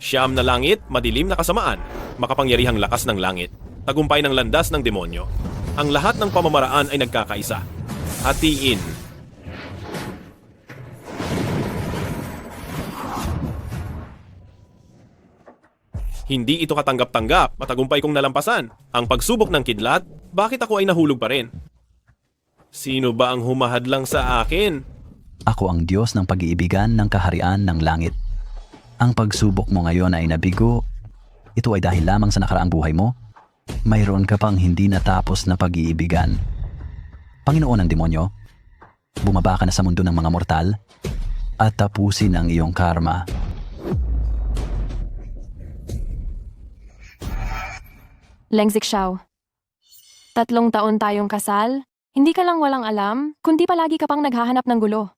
Siyam na langit, madilim na kasamaan, makapangyarihang lakas ng langit, tagumpay ng landas ng demonyo. Ang lahat ng pamamaraan ay nagkakaisa. Hatiin. Hindi ito katanggap-tanggap, matagumpay kong nalampasan. Ang pagsubok ng kidlat, bakit ako ay nahulog pa rin? Sino ba ang humahadlang sa akin? Ako ang Diyos ng pag-iibigan ng kaharian ng langit. Ang pagsubok mo ngayon ay nabigo. Ito ay dahil lamang sa nakaraang buhay mo. Mayroon ka pang hindi natapos na pag-iibigan. Panginoon ng demonyo, bumaba ka na sa mundo ng mga mortal at tapusin ang iyong karma. Leng Zixiao, 3 taon tayong kasal, hindi ka lang walang alam, kundi palagi ka pang naghahanap ng gulo.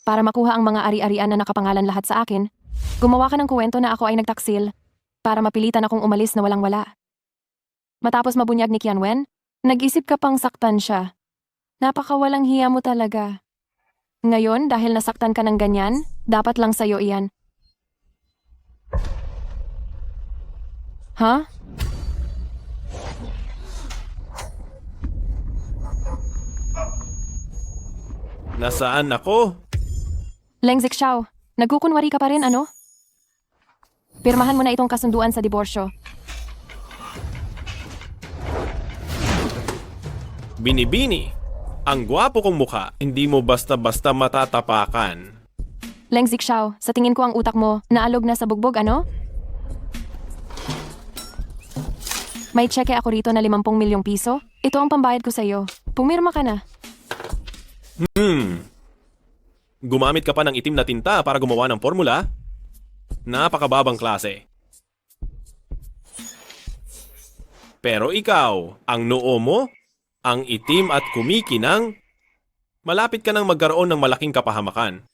Para makuha ang mga ari-arian na nakapangalan lahat sa akin, gumawa ka ng kuwento na ako ay nagtaksil para mapilitan akong umalis na walang-wala. Matapos mabunyag ni Qianwen, nag-isip ka pang saktan siya. Napakawalang hiya mo talaga. Ngayon, dahil nasaktan ka ng ganyan, dapat lang sa'yo iyan. Ha? Nasaan ako? Leng Zixiao, nagkukunwari ka pa rin ano? Pirmahan mo na itong kasunduan sa diborsyo. Binibini. Ang gwapo kong mukha, hindi mo basta-basta matatapakan. Leng Zixiao, sa tingin ko ang utak mo, naalog na sa bugbog ano? May tseke ako rito na 50 milyong piso. Ito ang pambayad ko sa'yo. Pumirma ka na. Gumamit ka pa ng itim na tinta para gumawa ng formula? Napakababang klase. Pero ikaw, ang noo mo, ang itim at kumikinang, malapit ka nang magkaroon ng malaking kapahamakan.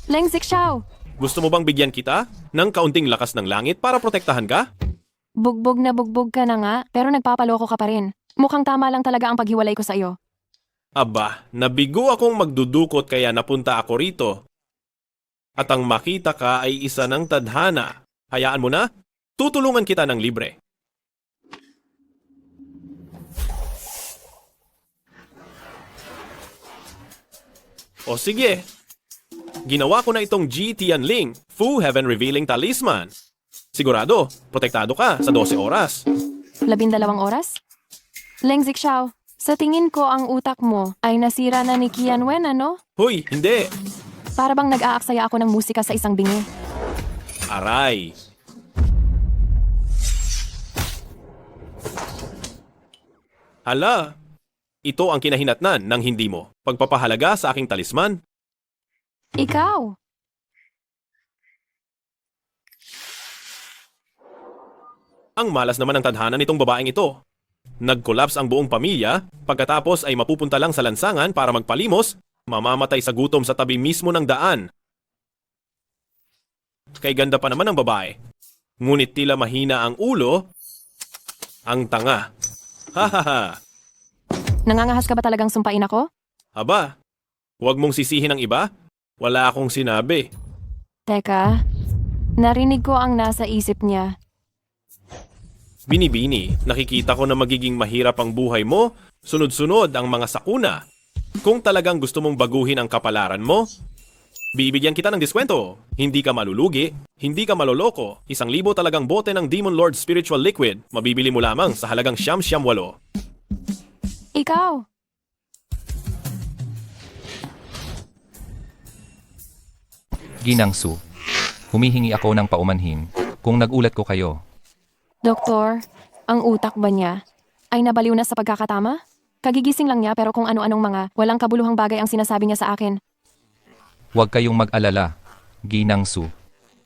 Leng Zixiao, Gusto mo bang bigyan kita ng kaunting lakas ng langit para protektahan ka? bugbog na bugbog ka na nga, pero nagpapaloko ka pa rin. Mukhang tama lang talaga ang paghiwalay ko sa iyo. Aba, nabigo akong magdudukot kaya napunta ako rito. At ang makita ka ay isa ng tadhana. Hayaan mo na, tutulungan kita ng libre. O sige, ginawa ko na itong G Tianling, Fu Heaven Revealing Talisman. Sigurado, protektado ka sa 12 oras. 12 oras? Leng Zixiao, sa tingin ko ang utak mo ay nasira na ni Qianwen ano? Hoy, hindi. Para bang nag-aaksaya ako ng musika sa isang bingi. Aray. Hala, ito ang kinahinatnan ng hindi mo. Pagpapahalaga sa aking talisman. Ikaw! Ang malas naman ang tadhana nitong babaeng ito. Nag-collapse ang buong pamilya, pagkatapos ay mapupunta lang sa lansangan para magpalimos, mamamatay sa gutom sa tabi mismo ng daan. Kay ganda pa naman ang babae. Ngunit tila mahina ang ulo, ang tanga. Hahaha. Nangangahas ka ba talagang sumpain ako? Aba, huwag mong sisihin ang iba. Wala akong sinabi. Teka, narinig ko ang nasa isip niya. Binibini, nakikita ko na magiging mahirap ang buhay mo, sunod-sunod ang mga sakuna. Kung talagang gusto mong baguhin ang kapalaran mo, bibigyan kita ng diskwento. Hindi ka malulugi, hindi ka maloloko. 1,000 talagang bote ng Demon Lord Spiritual Liquid, mabibili mo lamang sa halagang 998. Ikaw! Ginang Su, humihingi ako ng paumanhin kung nagulat ko kayo. Doktor, ang utak ba niya ay nabaliw na sa pagkakatama? Kagigising lang niya pero kung ano-anong mga walang kabuluhang bagay ang sinasabi niya sa akin. Huwag kayong mag-alala, Ginang Su.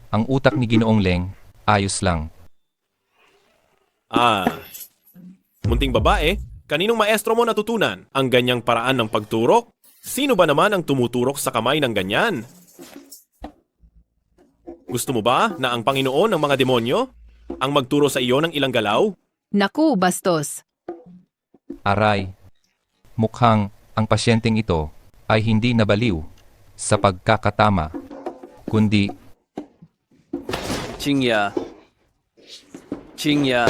Ang utak ni Ginoong Leng, ayos lang. Munting babae, kaninong maestro mo natutunan ang ganyang paraan ng pagturok? Sino ba naman ang tumuturok sa kamay ng ganyan? Gusto mo ba na ang Panginoon ng mga demonyo ang magturo sa iyo ng ilang galaw? Naku, bastos. Aray, mukhang ang pasyenteng ito ay hindi nabaliw sa pagkakatama, kundi Qingya. Qingya.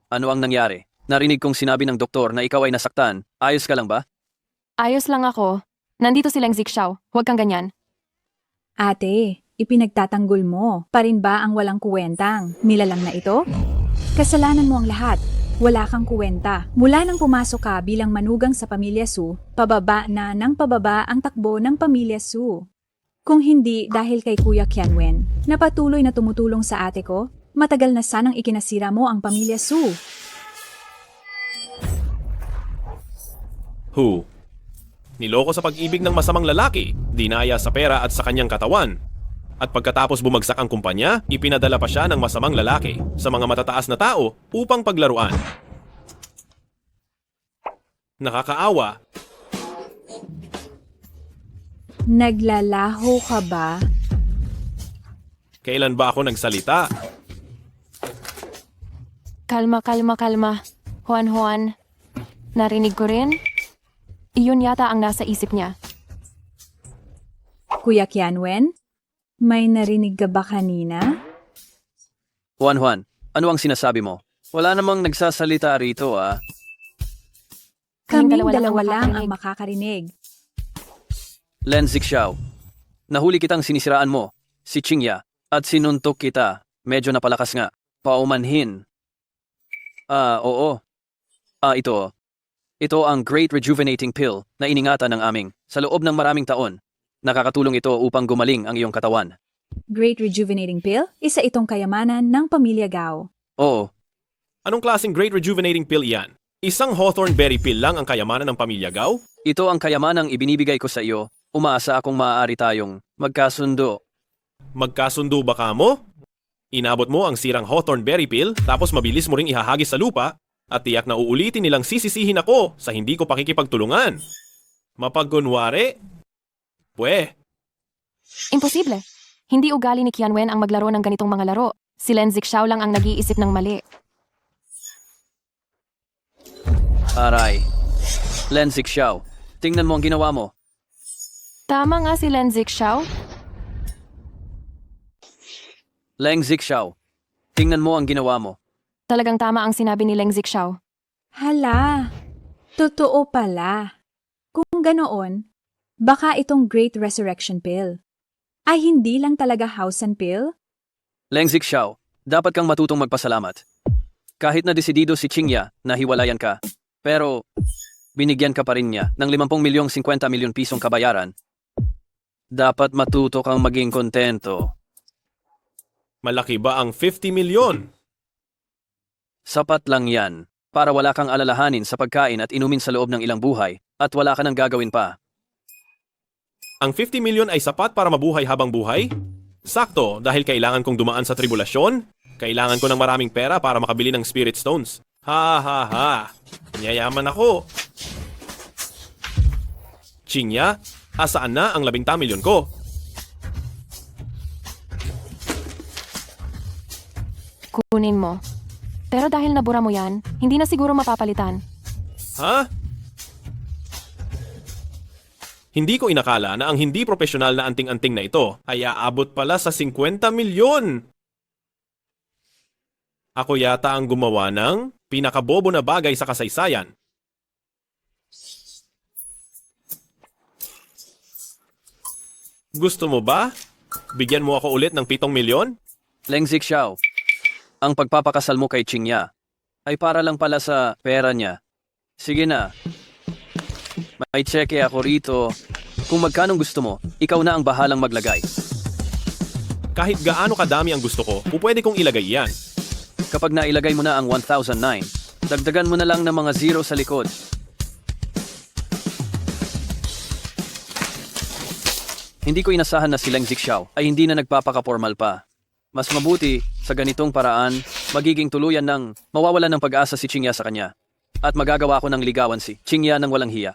Ano ang nangyari? Narinig kong sinabi ng doktor na ikaw ay nasaktan. Ayos ka lang ba? Ayos lang ako. Nandito si Leng Zixao. Huwag kang ganyan. Ate, ipinagtatanggol mo. Pa rin ba ang walang kuwentang? Nilalang na ito? Kasalanan mo ang lahat. Wala kang kuwenta. Mula nang pumasok ka bilang manugang sa pamilya Su, pababa na ng pababa ang takbo ng pamilya Su. Kung hindi dahil kay Kuya Qianwen, na patuloy na tumutulong sa ate ko, matagal na sanang ikinasira mo ang pamilya Su. Who? Niloko sa pag-ibig ng masamang lalaki, dinaya sa pera at sa kanyang katawan. At pagkatapos bumagsak ang kumpanya, ipinadala pa siya ng masamang lalaki sa mga matataas na tao upang paglaruan. Nakakaawa. Naglalaho ka ba? Kailan ba ako nagsalita? Kalma, kalma, kalma. Juan. Narinig ko rin? Iyon yata ang nasa isip niya. Kuya Qianwen? May narinig ka ba kanina? Juan, ano ang sinasabi mo? Wala namang nagsasalita rito ah. Kaming dalawa dalawa lang lang ang ang makakarinig. Len Zixao. Nahuli kitang sinisiraan mo, si Qingya, at sinuntok kita. Medyo napalakas nga. Paumanhin. Oo. Ito. Ito ang Great Rejuvenating Pill na iningatan ng aming sa loob ng maraming taon. Nakakatulong ito upang gumaling ang iyong katawan. Great Rejuvenating Pill? Isa itong kayamanan ng pamilya Gao. Oo, Anong klaseng Great Rejuvenating Pill iyan? Isang Hawthorne Berry Pill lang ang kayamanan ng pamilya Gao? ito ang kayamanang ibinibigay ko sa iyo. Umaasa akong maaari tayong magkasundo. Magkasundo ba ka mo? Inabot mo ang sirang Hawthorne Berry Pill tapos mabilis mo ring ihahagis sa lupa at tiyak na uulitin nilang sisisihin ako sa hindi ko pakikipagtulungan. Mapagkunwari? Pwe, Imposible. Hindi ugali ni Qianwen ang maglaro ng ganitong mga laro. Si Leng Zixao lang ang nag-iisip ng mali. Aray. Len Zixao, tingnan mo ang ginawa mo. Tama nga si Leng Zixao. Leng Zixao, tingnan mo ang ginawa mo. Talagang tama ang sinabi ni Leng Zixao. Hala, totoo pala. Kung ganoon, baka itong Great Resurrection Pill ay hindi lang talaga house and pill? Leng Zixao, dapat kang matutong magpasalamat. Kahit na desidido si Qingya na hiwalayan ka, pero binigyan ka pa rin niya ng 50 milyong 50 milyon pisong kabayaran. Dapat matuto kang maging kontento. malaki ba ang 50 milyon? Sapat lang yan para wala kang alalahanin sa pagkain at inumin sa loob ng ilang buhay at wala ka nang gagawin pa. Ang 50 milyon ay sapat para mabuhay habang buhay? Sakto, dahil kailangan kong dumaan sa tribulasyon. Kailangan ko ng maraming pera para makabili ng spirit stones. Ha. Yayaman ako. Qingya, asaan na ang 10 milyon ko? Kunin mo. Pero dahil nabura mo yan, hindi na siguro mapapalitan. Ha? Hindi ko inakala na ang hindi profesional na anting-anting na ito ay aabot pala sa 50 milyon. Ako yata ang gumawa ng pinakabobo na bagay sa kasaysayan. Gusto mo ba? Bigyan mo ako ulit ng 7 milyon? Leng Zixao, ang pagpapakasal mo kay Qingya ay para lang pala sa pera niya. Sige na. May tseke ako rito. Kung magkanong gusto mo, ikaw na ang bahalang maglagay. Kahit gaano kadami ang gusto ko, pupwede kong ilagay yan. Kapag nailagay mo na ang 1,009, dagdagan mo na lang ng mga zero sa likod. Hindi ko inasahan na si Leng Zixao ay hindi na nagpapaka-formal pa. Mas mabuti, sa ganitong paraan, magiging tuluyan ng mawawalan ng pag-asa si Qingya sa kanya. At magagawa ko ng ligawan si Qingya ng walang hiya.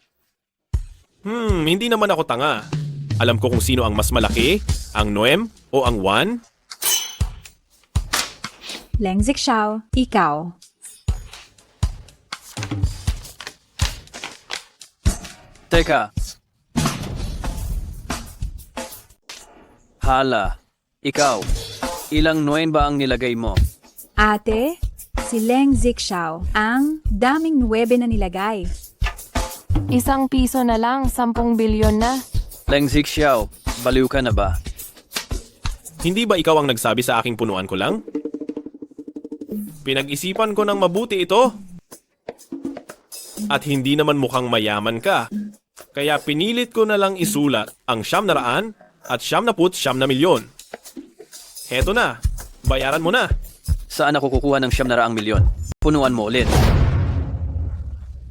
Hindi naman ako tanga. Alam ko kung sino ang mas malaki, ang Noem o ang Juan. Leng Zixao, ikaw. Teka. Hala. Ikaw, ilang nuwen ba ang nilagay mo? Ate, si Leng Zixiao, ang daming 9 na nilagay. ₱1 na lang, 10 bilyon na. Leng Zixiao, baliw ka na ba? Hindi ba ikaw ang nagsabi sa aking punuan ko lang? Pinag-isipan ko ng mabuti ito. At hindi naman mukhang mayaman ka. Kaya pinilit ko na lang isulat ang 900 at 99 milyon. Heto na, bayaran mo na. Saan ako kukuha ng 900 milyon? Punuan mo ulit.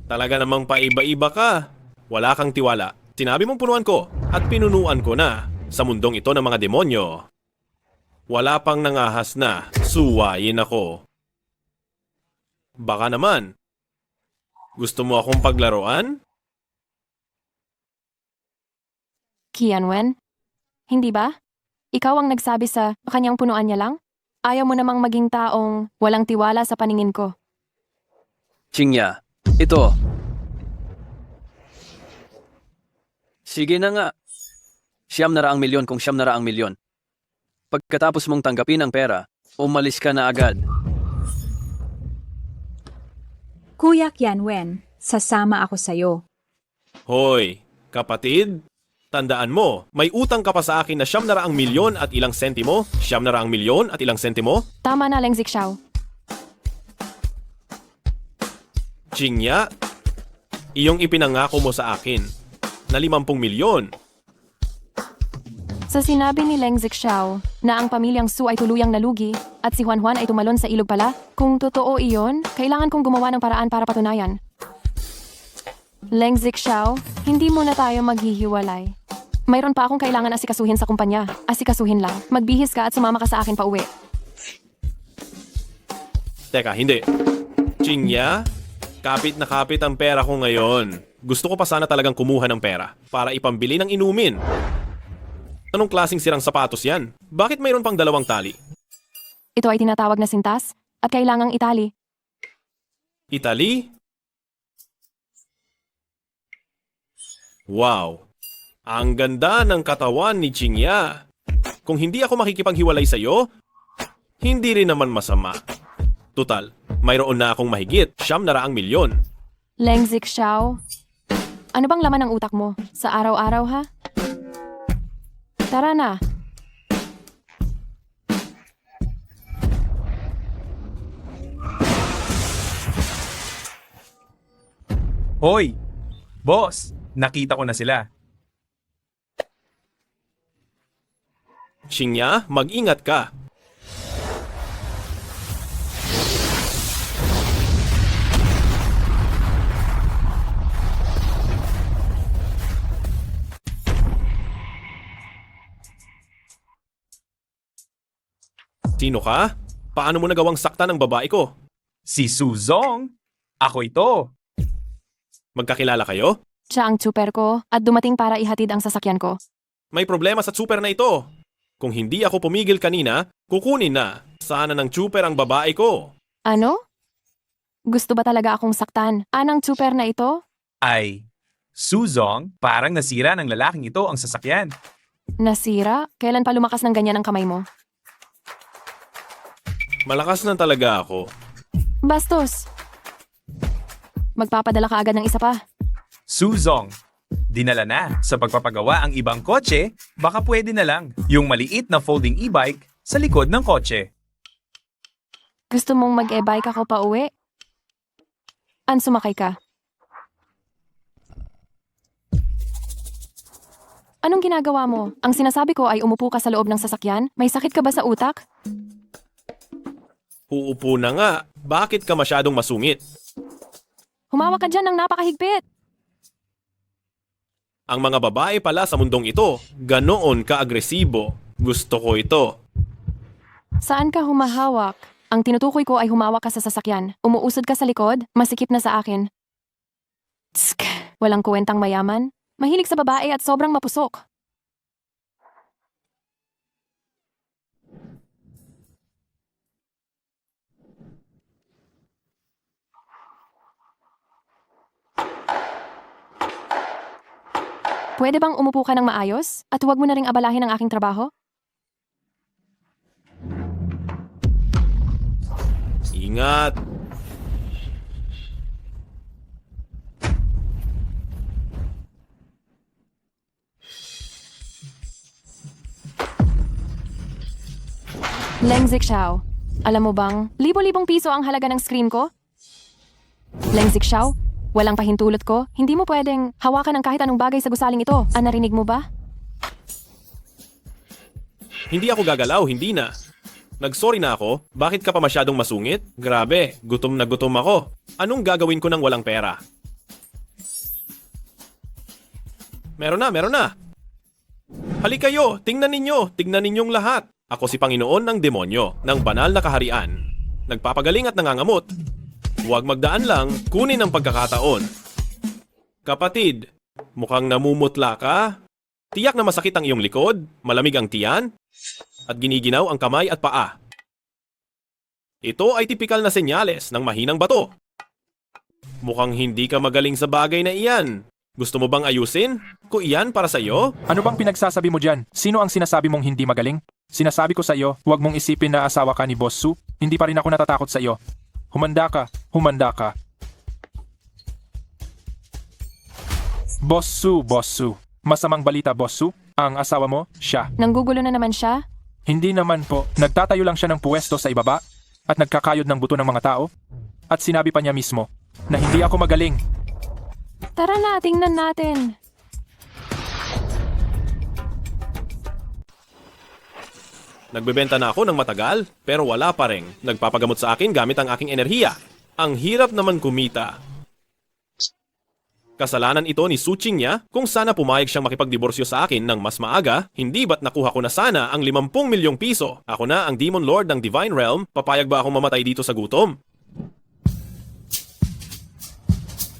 Talaga namang paiba-iba ka. Wala kang tiwala. Sinabi mong punuan ko at pinunuan ko na sa mundong ito ng mga demonyo. Wala pang nangahas na suwayin ako. Baka naman. Gusto mo akong paglaruan? Qianwen? Hindi ba? Ikaw ang nagsabi sa kanyang punuan niya lang? Ayaw mo namang maging taong walang tiwala sa paningin ko. Qingya, ito. Sige na nga. 900 milyon kung 900 milyon. Pagkatapos mong tanggapin ang pera, umalis ka na agad. Kuya Qianwen, sasama ako sa'yo. Hoy, kapatid, tandaan mo, may utang ka pa sa akin na 900 milyon at ilang sentimo, 900 milyon at ilang sentimo. Tama na, Leng Zixiao. Qingya, iyong ipinangako mo sa akin na 50 milyon. Sa sinabi ni Leng Zixiao na ang pamilyang Su ay tuluyang nalugi at si Juan ay tumalon sa ilog pala, kung totoo iyon, kailangan kong gumawa ng paraan para patunayan. Leng Zixiao, hindi muna tayo maghihiwalay. Mayroon pa akong kailangan asikasuhin sa kumpanya. Asikasuhin lang. Magbihis ka at sumama ka sa akin pa uwi. Teka, hindi. Qingya, kapit na kapit ang pera ko ngayon. Gusto ko pa sana talagang kumuha ng pera para ipambili ng inumin. Anong klaseng sirang sapatos yan? Bakit mayroon pang 2 tali? Ito ay tinatawag na sintas at kailangang itali. Italy? Wow! Ang ganda ng katawan ni Qingya. Kung hindi ako makikipaghiwalay sa iyo, hindi rin naman masama. Tutal, mayroon na akong mahigit 900 milyon. Leng Zixiao, ano bang laman ng utak mo sa araw-araw ha? Tara na. Hoy! Boss! Nakita ko na sila. Qingya, mag-ingat ka. Sino ka? Paano mo nagawang saktan ng babae ko? Si Suzong! Ako ito! Magkakilala kayo? Siya ang super ko at dumating para ihatid ang sasakyan ko. May problema sa super na ito. Kung hindi ako pumigil kanina, kukunin na. Sana ng super ang babae ko. Ano? Gusto ba talaga akong saktan? Anang super na ito? Ay, Suzong, parang nasira ng lalaking ito ang sasakyan. Nasira? Kailan pa lumakas ng ganyan ang kamay mo? Malakas na talaga ako. Bastos! Magpapadala ka agad ng isa pa. Suzong, dinala na sa pagpapagawa ang ibang kotse, baka pwede na lang yung maliit na folding e-bike sa likod ng kotse. Gusto mong mag-e-bike ako pa uwi? Sumakay ka. Anong ginagawa mo? Ang sinasabi ko ay umupo ka sa loob ng sasakyan? May sakit ka ba sa utak? Uupo na nga. Bakit ka masyadong masungit? Humawak ka dyan ng napakahigpit! Ang mga babae pala sa mundong ito, ganoon ka-agresibo. Gusto ko ito. Saan ka humahawak? Ang tinutukoy ko ay humawak ka sa sasakyan. Umuusod ka sa likod, masikip na sa akin. Tsk! Walang kuwentang mayaman. Mahilig sa babae at sobrang mapusok. Pwede bang umupo ka ng maayos at huwag mo na ring abalahin ang aking trabaho? Ingat! Leng Zixiao, alam mo bang, libo-libong piso ang halaga ng screen ko? Leng Zixiao, walang pahintulot ko, hindi mo pwedeng hawakan ang kahit anong bagay sa gusaling ito. Narinig mo ba? Hindi ako gagalaw, hindi na. Nagsorry na ako? Bakit ka pa masyadong masungit? Grabe, gutom na gutom ako. Anong gagawin ko nang walang pera? Meron na. Halika kayo, tingnan ninyong lahat. Ako si Panginoon ng demonyo, ng banal na kaharian. Nagpapagaling at nangangamot. Huwag magdaan lang, kunin ang pagkakataon. Kapatid, mukhang namumutla ka. Tiyak na masakit ang iyong likod, malamig ang tiyan, at giniginaw ang kamay at paa. Ito ay tipikal na senyales ng mahinang bato. Mukhang hindi ka magaling sa bagay na iyan. Gusto mo bang ayusin? Kung iyan para sa iyo? Ano bang pinagsasabi mo dyan? Sino ang sinasabi mong hindi magaling? Sinasabi ko sa iyo, huwag mong isipin na asawa ka ni Boss Su. Hindi pa rin ako natatakot sa iyo. Humanda ka. Boss Su. Masamang balita, Boss Su. Ang asawa mo, siya. Nanggugulo na naman siya? Hindi naman po. Nagtatayo lang siya ng puwesto sa ibaba at nagkakayod ng buto ng mga tao. At sinabi pa niya mismo na hindi ako magaling. Tara na, tingnan natin. Nagbebenta na ako ng matagal, pero wala pa rin. Nagpapagamot sa akin gamit ang aking enerhiya. Ang hirap naman kumita. Kasalanan ito ni Su Qingya kung sana pumayag siyang makipagdiborsyo sa akin ng mas maaga, hindi ba't nakuha ko na sana ang 50 milyong piso? Ako na ang Demon Lord ng Divine Realm, papayag ba akong mamatay dito sa gutom?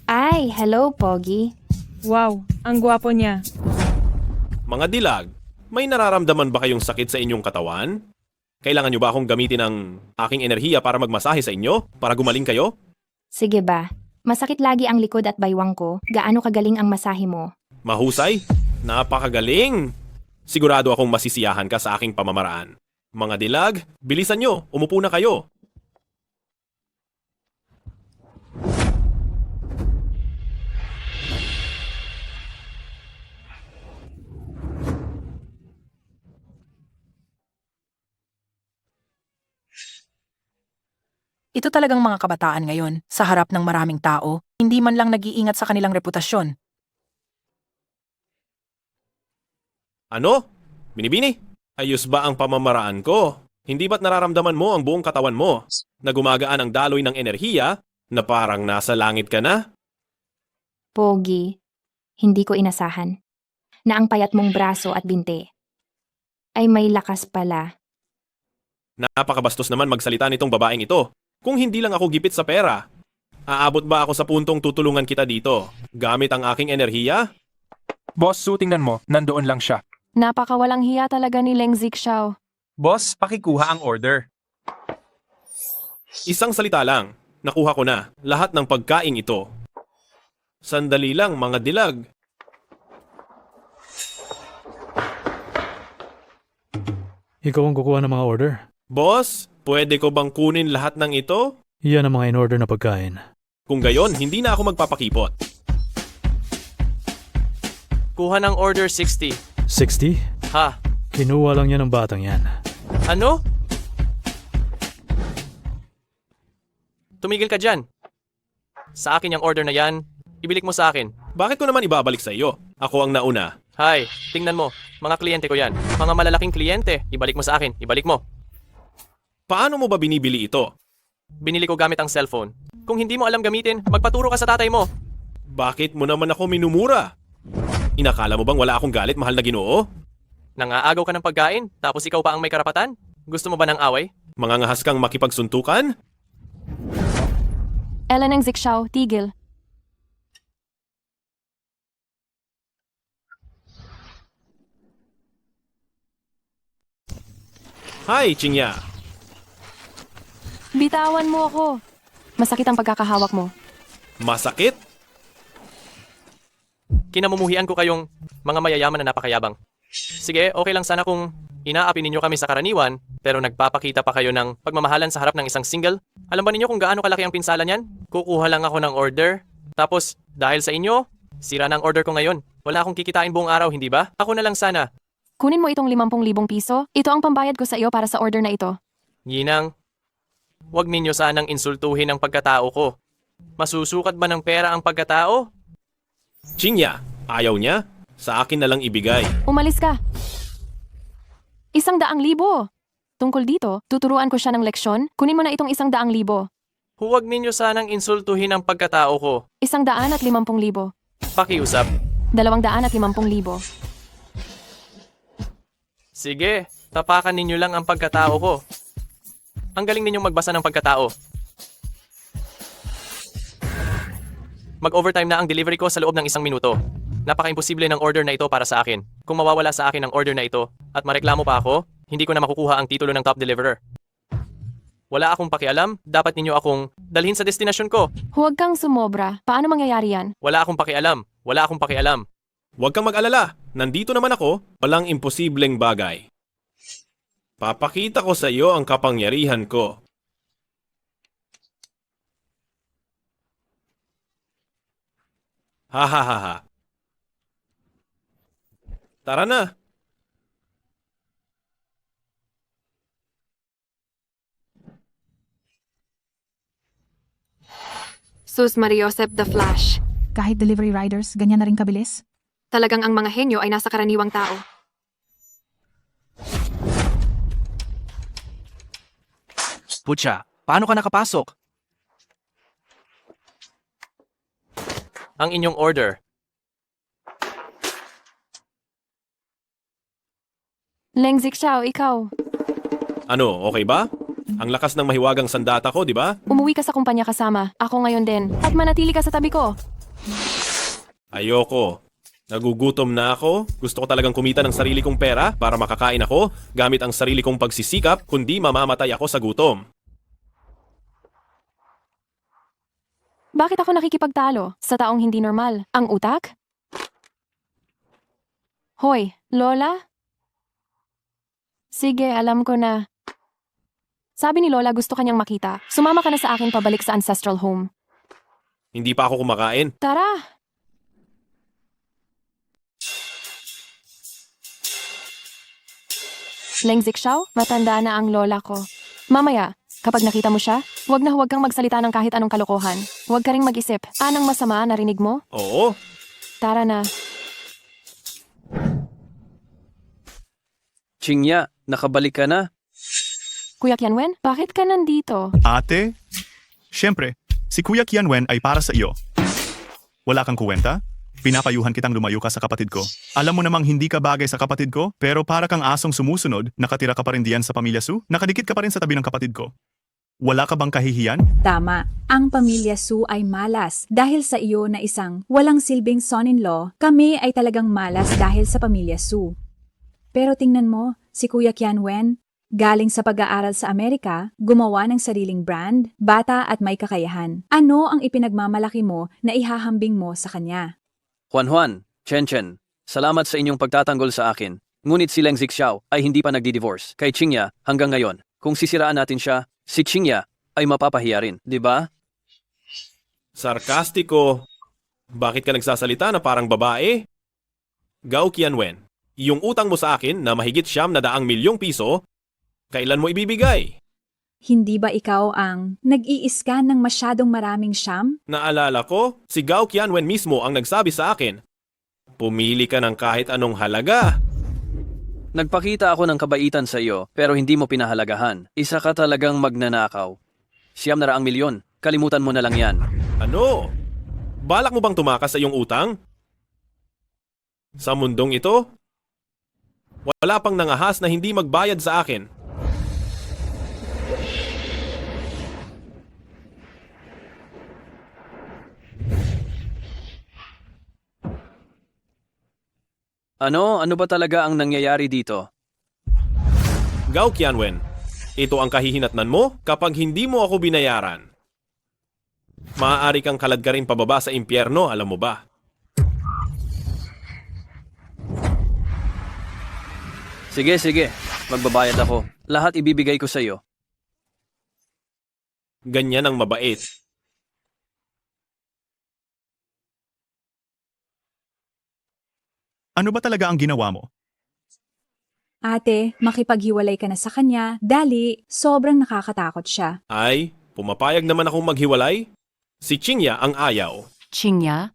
Ay, hello, Pogi. Wow, ang gwapo niya. Mga dilag, may nararamdaman ba kayong sakit sa inyong katawan? Kailangan nyo ba akong gamitin ang aking enerhiya para magmasahe sa inyo? Para gumaling kayo? Sige ba? Masakit lagi ang likod at baywang ko. Gaano kagaling ang masahe mo? Mahusay? Napakagaling! Sigurado akong masisiyahan ka sa aking pamamaraan. Mga dilag, bilisan nyo, umupo na kayo. Ito talagang mga kabataan ngayon, sa harap ng maraming tao, hindi man lang nag-iingat sa kanilang reputasyon. Ano? Binibini? Ayos ba ang pamamaraan ko? Hindi ba't nararamdaman mo ang buong katawan mo na gumagaan ang daloy ng enerhiya na parang nasa langit ka na? Pogi, hindi ko inasahan na ang payat mong braso at binte ay may lakas pala. Napakabastos naman magsalita nitong babaeng ito. Kung hindi lang ako gipit sa pera, aabot ba ako sa puntong tutulungan kita dito gamit ang aking enerhiya? Boss Su, tingnan mo, nandoon lang siya. Napakawalang hiya talaga ni Leng Zixiao. Boss, pakikuha ang order. Isang salita lang, nakuha ko na lahat ng pagkain ito. Sandali lang mga dilag. Ikaw ang kukuha ng mga order. Boss, pwede ko bang kunin lahat ng ito? Iyan ang mga in-order na pagkain. Kung gayon, hindi na ako magpapakipot. Kuha ng order 60. 60? Ha? Kinuha lang yan ng batang yan. Ano? Tumigil ka dyan. Sa akin yung order na yan. Ibalik mo sa akin. Bakit ko naman ibabalik sa iyo? Ako ang nauna. Hay, tingnan mo. Mga kliyente ko yan. Mga malalaking kliyente. Ibalik mo sa akin. Ibalik mo. Paano mo ba binibili ito? Binili ko gamit ang cellphone. Kung hindi mo alam gamitin, magpaturo ka sa tatay mo. Bakit mo naman ako minumura? Inakala mo bang wala akong galit, mahal na Ginoo? Nangaagaw ka ng pagkain, tapos ikaw pa ang may karapatan? Gusto mo ba ng away? Mangangahas kang makipagsuntukan? Ellen ng Zixiao, tigil. Hi, Qingya. Bitawan mo ako. Masakit ang pagkakahawak mo. Masakit? Kinamumuhian ko kayong mga mayayaman na napakayabang. Sige, okay lang sana kung inaapi ninyo kami sa karaniwan, pero nagpapakita pa kayo ng pagmamahalan sa harap ng isang single Alam ba ninyo kung gaano kalaki ang pinsala niyan? Kukuha lang ako ng order. Tapos, dahil sa inyo, sira na ang order ko ngayon. Wala akong kikitain buong araw, hindi ba? Ako na lang sana. Kunin mo itong 50,000 piso. Ito ang pambayad ko sa iyo para sa order na ito. Ginang, huwag ninyo sanang insultuhin ang pagkatao ko. Masusukat ba ng pera ang pagkatao? Chingya, ayaw niya? Sa akin na lang ibigay. Umalis ka. 100,000. Tungkol dito, tuturuan ko siya ng leksyon. Kunin mo na itong 100,000. Huwag ninyo sanang insultuhin ang pagkatao ko. 150,000. Pakiusap. 250,000. Sige, tapakan ninyo lang ang pagkatao ko. Ang galing ninyong magbasa ng pagkatao. Mag-overtime na ang delivery ko sa loob ng 1 minuto. Napaka-imposible ng order na ito para sa akin. Kung mawawala sa akin ang order na ito at mareklamo pa ako, hindi ko na makukuha ang titulo ng top deliverer. Wala akong pakialam, dapat ninyo akong dalhin sa destinasyon ko. Huwag kang sumobra. Paano mangyayari yan? Wala akong pakialam, wala akong pakialam. Huwag kang mag-alala, nandito naman ako, walang imposibleng bagay. Papakita ko sa iyo ang kapangyarihan ko. Ha ha ha ha. Tara na. Sus Mariosep the Flash. Kahit delivery riders, ganyan na rin kabilis? Talagang ang mga henyo ay nasa karaniwang tao. Putya, paano ka nakapasok? Ang inyong order. Leng Zixiao, ikaw. Ano, okay ba? Ang lakas ng mahiwagang sandata ko, di ba? Umuwi ka sa kumpanya kasama. Ako ngayon din. At manatili ka sa tabi ko. Ayoko. Nagugutom na ako. Gusto ko talagang kumita ng sarili kong pera para makakain ako gamit ang sarili kong pagsisikap, kundi mamamatay ako sa gutom. Bakit ako nakikipagtalo sa taong hindi normal? Ang utak? Hoy, Lola? Sige, alam ko na. Sabi ni Lola gusto kanyang makita. Sumama ka na sa akin pabalik sa ancestral home. Hindi pa ako kumakain. Tara! Leng Zixiao, matanda na ang lola ko. Mamaya, kapag nakita mo siya, huwag kang magsalita ng kahit anong kalokohan. Huwag ka ring mag-isip. Anong masama, narinig mo? Oo. Tara na. Chingya, nakabalik ka na? Kuya Kianwen, bakit ka nandito? Ate? Siyempre, si Kuya Kianwen ay para sa iyo. Wala kang kuwenta? Pinapayuhan kitang lumayo ka sa kapatid ko. Alam mo namang hindi ka bagay sa kapatid ko, pero para kang asong sumusunod, nakatira ka pa rin diyan sa pamilya Su? Nakadikit ka pa rin sa tabi ng kapatid ko. Wala ka bang kahihiyan? Tama. Ang pamilya Su ay malas. Dahil sa iyo na isang walang silbing son-in-law, kami ay talagang malas dahil sa pamilya Su. Pero tingnan mo, si Kuya Kianwen, galing sa pag-aaral sa Amerika, gumawa ng sariling brand, bata at may kakayahan. Ano ang ipinagmamalaki mo na ihahambing mo sa kanya? Juan, Chen, salamat sa inyong pagtatanggol sa akin. Ngunit si Leng Zixiao ay hindi pa nagdi-divorce. Kay Chingya, hanggang ngayon, kung sisiraan natin siya, si Chingya ay mapapahiya rin, di ba? Sarkastiko. Bakit ka nagsasalita na parang babae? Gao Kianwen, yung utang mo sa akin na mahigit 900,000 piso, kailan mo ibibigay? Hindi ba ikaw ang nag-i-scan ng masyadong maraming siyam? Naalala ko, si Gao Kianwen mismo ang nagsabi sa akin. Pumili ka ng kahit anong halaga. Nagpakita ako ng kabaitan sa iyo, pero hindi mo pinahalagahan. Isa ka talagang magnanakaw. 900,000, kalimutan mo na lang yan. Ano? Balak mo bang tumakas sa iyong utang? Sa mundong ito, wala pang nangahas na hindi magbayad sa akin. Ano ba talaga ang nangyayari dito? Gao Kianwen, ito ang kahihinatnan mo kapag hindi mo ako binayaran. Maaari kang kaladkarin pababa sa impyerno, alam mo ba? Sige, magbabayad ako. Lahat ibibigay ko sa iyo. Ganyan ang mabait. Ano ba talaga ang ginawa mo? Ate, makipaghiwalay ka na sa kanya. Dali, sobrang nakakatakot siya. Ay, pumapayag naman akong maghiwalay? Si Chingya ang ayaw. Chingya,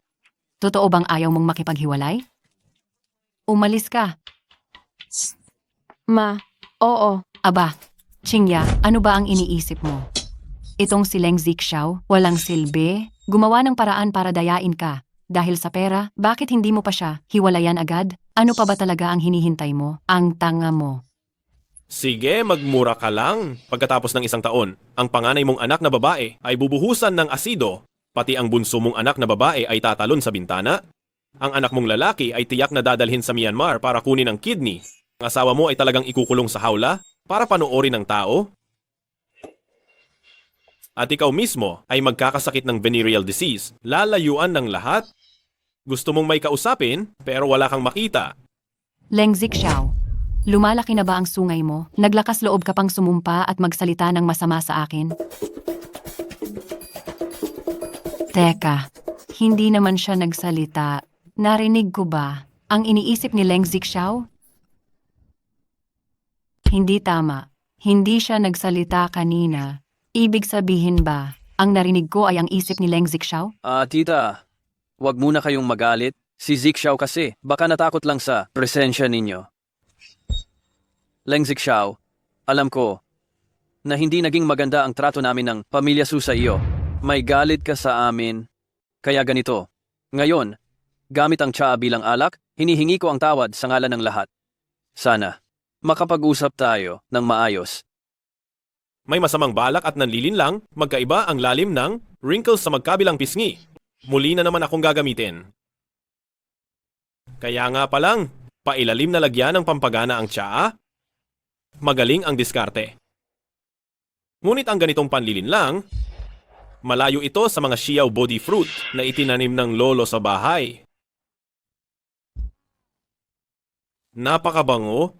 totoo bang ayaw mong makipaghiwalay? Umalis ka. Ma, oo. Aba, Chingya, ano ba ang iniisip mo? Itong si Leng Zixiao, walang silbi, gumawa ng paraan para dayain ka. Dahil sa pera, bakit hindi mo pa siya hiwalayan agad? Ano pa ba talaga ang hinihintay mo? Ang tanga mo. Sige, magmura ka lang. Pagkatapos ng 1 taon, ang panganay mong anak na babae ay bubuhusan ng asido, pati ang bunso mong anak na babae ay tatalon sa bintana. Ang anak mong lalaki ay tiyak na dadalhin sa Myanmar para kunin ang kidney. Ang asawa mo ay talagang ikukulong sa hawla para panoorin ng tao. At ikaw mismo ay magkakasakit ng venereal disease, lalayuan ng lahat. Gusto mong may kausapin pero wala kang makita. Leng Zixiao, lumalaki na ba ang sungay mo? Naglakas loob ka pang sumumpa at magsalita ng masama sa akin? Teka, hindi naman siya nagsalita. Narinig ko ba ang iniisip ni Leng Zixiao? Hindi tama. Hindi siya nagsalita kanina. Ibig sabihin ba, ang narinig ko ay ang isip ni Leng Zixiao? Tita, wag muna kayong magalit. Si Zixiao kasi, baka natakot lang sa presensya ninyo. Leng Zixiao, alam ko na hindi naging maganda ang trato namin ng pamilya Su sa iyo. May galit ka sa amin. Kaya ganito. Ngayon, gamit ang tsaa bilang alak, hinihingi ko ang tawad sa ngalan ng lahat. Sana, makapag-usap tayo ng maayos. May masamang balak at nanlilinlang, magkaiba ang lalim ng wrinkles sa magkabilang pisngi. Muli na naman akong gagamitin. Kaya nga palang, pailalim na lagyan ng pampagana ang tsaa. Magaling ang diskarte. Ngunit ang ganitong panlilinlang, malayo ito sa mga Xiao body fruit na itinanim ng lolo sa bahay. Napakabango,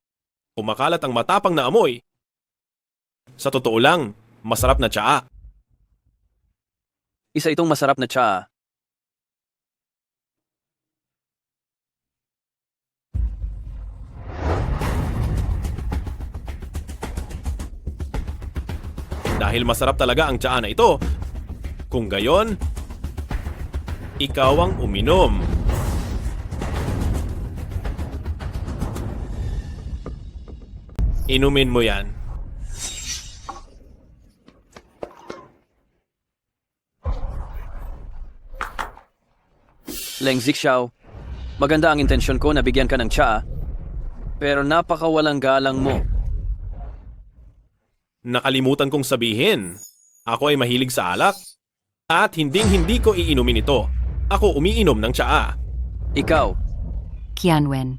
kumakalat ang matapang na amoy. Sa totoo lang, masarap na tsaa. Isa itong masarap na tsaa. Dahil masarap talaga ang tsaa na ito, kung gayon, ikaw ang uminom. Inumin mo yan. Leng Zixiao, maganda ang intensyon ko na bigyan ka ng tsaa, pero napakawalang galang mo. Nakalimutan kong sabihin, ako ay mahilig sa alak. At hinding-hindi ko iinumin ito. Ako umiinom ng tsaa. Ikaw, Qianwen.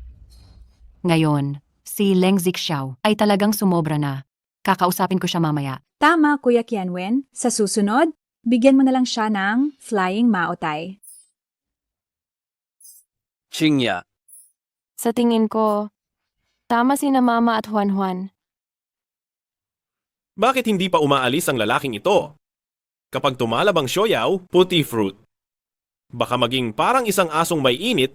Ngayon, si Leng Zixiao ay talagang sumobra na. Kakausapin ko siya mamaya. Tama, Kuya Qianwen. Sa susunod, bigyan mo na lang siya ng flying maotay. Chingya, Sa tingin ko, tama sina Mama at Juan. Bakit hindi pa umaalis ang lalaking ito? Kapag tumalab ang sioyaw, puti fruit. Baka maging parang isang asong may init,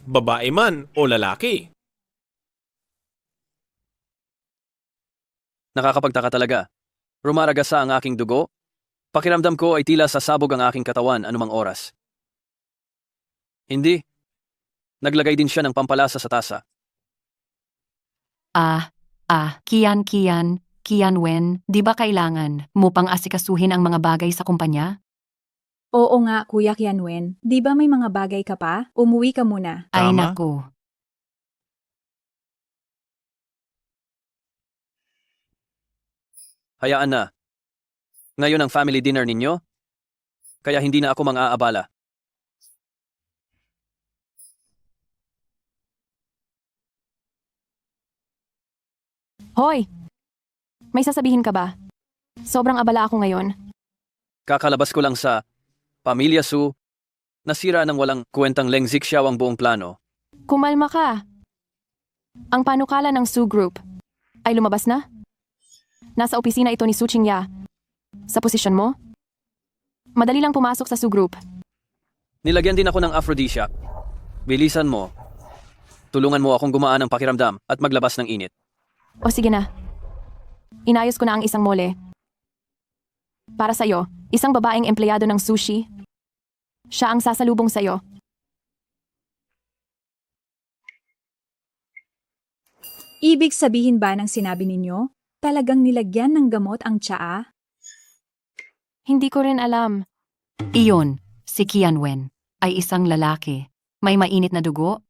babae man o lalaki. nakakapagtaka talaga. Rumaragasa ang aking dugo. Pakiramdam ko ay tila sasabog ang aking katawan anumang oras. Hindi. Naglagay din siya ng pampalasa sa tasa. Qianwen, di ba kailangan mo pang asikasuhin ang mga bagay sa kumpanya? Oo nga, Kuya Qianwen. Di ba may mga bagay ka pa? Umuwi ka muna. Ay Tama. naku. Hayaan na. Ngayon ang family dinner ninyo, kaya hindi na ako mang-aabala. Hoy! May sasabihin ka ba? Sobrang abala ako ngayon. Kakalabas ko lang sa Pamilya Su, nasira ng walang kwentang Leng Zixiao ang buong plano. Kumalma ka. Ang panukala ng Su Group ay lumabas na? Nasa opisina ito ni Su Qingya. Sa posisyon mo? Madali lang pumasok sa Su Group. Nilagyan din ako ng aphrodisiac. Bilisan mo. Tulungan mo akong gumaan ng pakiramdam at maglabas ng init. O sige na. Inayos ko na ang isang mole. Para sa'yo, isang babaeng empleyado ng sushi. Siya ang sasalubong sa'yo. Ibig sabihin ba ng sinabi ninyo, talagang nilagyan ng gamot ang tsaa? Hindi ko rin alam. Iyon, si Kianwen, ay isang lalaki. May mainit na dugo?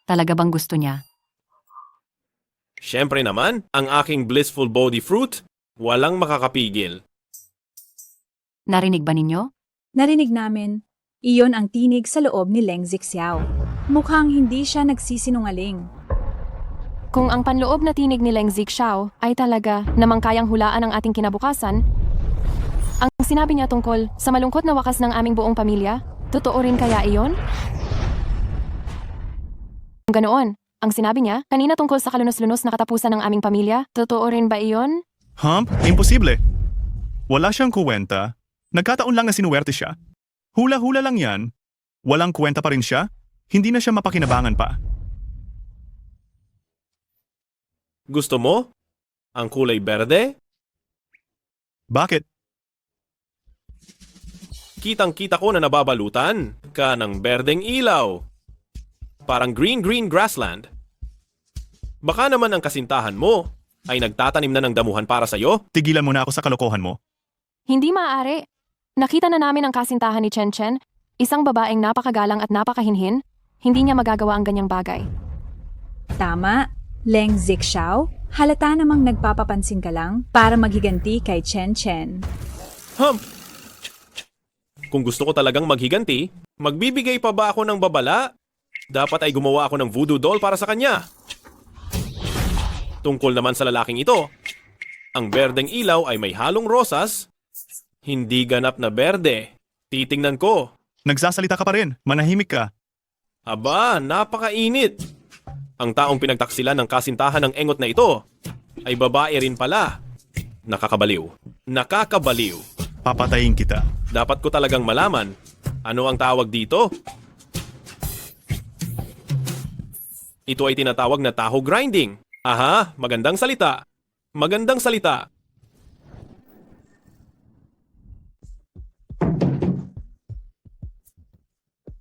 Talaga bang gusto niya? Siyempre naman, ang aking blissful body fruit, walang makakapigil. Narinig ba ninyo? Narinig namin, iyon ang tinig sa loob ni Leng Zixiao. Mukhang hindi siya nagsisinungaling. Kung ang panloob na tinig ni Leng Zixiao ay talaga namang kayang hulaan ang ating kinabukasan, ang sinabi niya tungkol sa malungkot na wakas ng aming buong pamilya, totoo rin kaya iyon? Ganoon, ang sinabi niya kanina tungkol sa kalunos-lunos na katapusan ng aming pamilya, totoo rin ba iyon? Hump? Imposible. Wala siyang kuwenta. Nagkataon lang na sinuwerte siya. Hula-hula lang yan. Walang kuwenta pa rin siya. Hindi na siya mapakinabangan pa. Gusto mo? Ang kulay berde? Bakit? Kitang-kita ko na nababalutan ka ng berdeng ilaw. Parang green-green grassland. Baka naman ang kasintahan mo ay nagtatanim na ng damuhan para sa'yo? Tigilan mo na ako sa kalokohan mo. Hindi maaari. Nakita na namin ang kasintahan ni Chen Chen, isang babaeng napakagalang at napakahinhin. Hindi niya magagawa ang ganyang bagay. Tama, Leng Zixiao, halata namang nagpapapansin ka lang para maghiganti kay Chen Chen. Hump! Kung gusto ko talagang maghiganti, magbibigay pa ba ako ng babala? Dapat ay gumawa ako ng voodoo doll para sa kanya. Tungkol naman sa lalaking ito, ang berdeng ilaw ay may halong rosas, hindi ganap na berde. Titingnan ko. Nagsasalita ka pa rin. Manahimik ka. Aba, napakainit. Ang taong pinagtaksilan ng kasintahan ng engot na ito ay babae rin pala. Nakakabaliw. Nakakabaliw. Papatayin kita. Dapat ko talagang malaman. Ano ang tawag dito? Ito ay tinatawag na taho grinding. Aha, magandang salita. Magandang salita.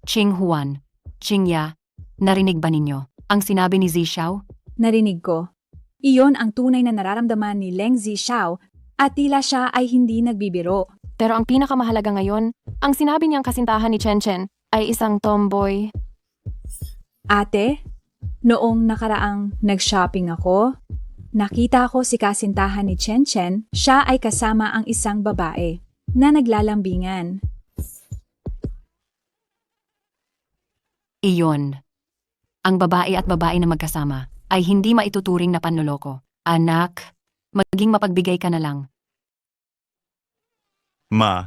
Ching Huan, Ching Ya, narinig ba ninyo ang sinabi ni Zixiao? Narinig ko. Iyon ang tunay na nararamdaman ni Leng Zixiao at tila siya ay hindi nagbibiro. Pero ang pinakamahalaga ngayon, ang sinabi niyang kasintahan ni Chen Chen ay isang tomboy. Ate, noong nakaraang nag-shopping ako, nakita ko si kasintahan ni Chen Chen, siya ay kasama ang isang babae na naglalambingan. Iyon. Ang babae at babae na magkasama ay hindi maituturing na panloloko. Anak, maging mapagbigay ka na lang. Ma.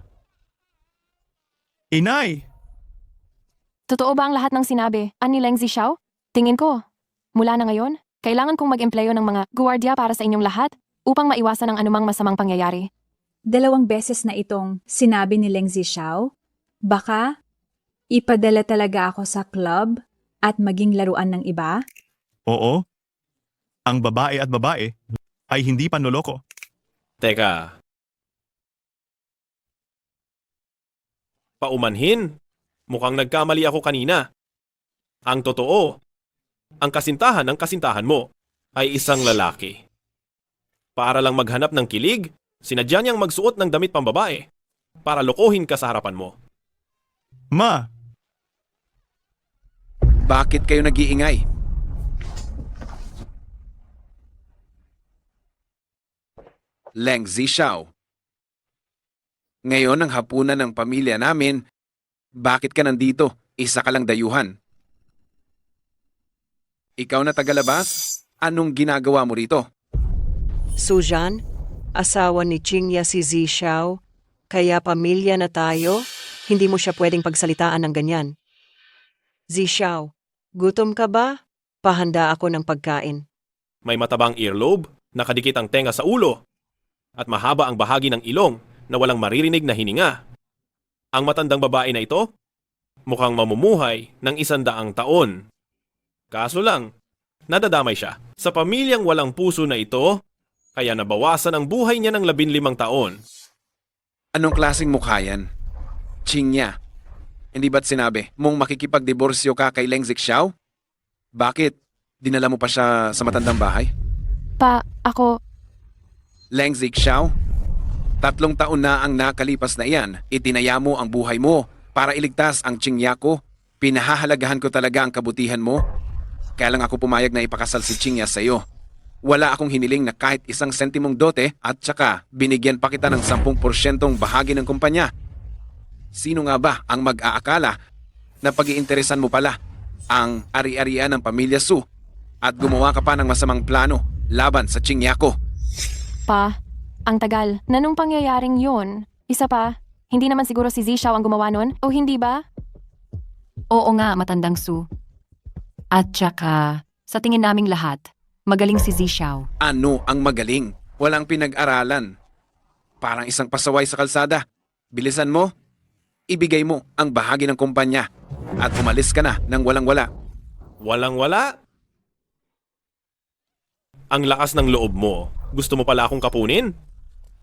Inay! Totoo ba ang lahat ng sinabi? Ani Leng Zixiao? Tingin ko, mula na ngayon, kailangan kong mag-empleyo ng mga guwardiya para sa inyong lahat upang maiwasan ang anumang masamang pangyayari. 2 beses na itong sinabi ni Leng Zixiao. Baka ipadala talaga ako sa club at maging laruan ng iba? Oo. Ang babae at babae ay hindi panloloko. Teka. Paumanhin. Mukhang nagkamali ako kanina. Ang totoo, ang kasintahan ng kasintahan mo ay isang lalaki. Para lang maghanap ng kilig, sinadya niyang magsuot ng damit pambabae para lokohin ka sa harapan mo. Ma! Bakit kayo nag-iingay? Leng Zixiao. Ngayon ang hapunan ng pamilya namin, bakit ka nandito? Isa ka lang dayuhan. Ikaw na tagalabas? Anong ginagawa mo rito? Sujan, asawa ni Qingya si Zixiao, kaya pamilya na tayo, hindi mo siya pwedeng pagsalitaan ng ganyan. Zixiao, gutom ka ba? Pahanda ako ng pagkain. May matabang earlobe, nakadikit ang tenga sa ulo. at mahaba ang bahagi ng ilong na walang maririnig na hininga. Ang matandang babae na ito, mukhang mamumuhay ng 100 taon. Kaso lang, nadadamay siya sa pamilyang walang puso na ito, kaya nabawasan ang buhay niya ng 15 taon. Anong klaseng mukha yan? Chingya. Hindi ba't sinabi mong makikipagdiborsyo ka kay Leng Zixiao? Bakit? Dinala mo pa siya sa matandang bahay? Ako, Leng Zixiao? 3 taon na ang nakalipas na iyan. Itinaya mo ang buhay mo para iligtas ang Chingya ko. Pinahahalagahan ko talaga ang kabutihan mo. Kaya lang ako pumayag na ipakasal si Chingya sa iyo. Wala akong hiniling na kahit 1 sentimong dote at saka binigyan pa kita ng 10% bahagi ng kumpanya. Sino nga ba ang mag-aakala na pag-iinteresan mo pala ang ari-arian ng pamilya Su at gumawa ka pa ng masamang plano laban sa Chingya ko? Ang tagal na nung pangyayaring yun. Isa pa, hindi naman siguro si Zixiao ang gumawa nun, o hindi ba? Oo nga, matandang Su. At saka, sa tingin naming lahat, magaling si Zixiao. Ano ang magaling? Walang pinag-aralan. Parang isang pasaway sa kalsada. Bilisan mo. Ibigay mo ang bahagi ng kumpanya at umalis ka na ng walang-wala. Walang-wala? Ang lakas ng loob mo. Gusto mo pala akong kapunin?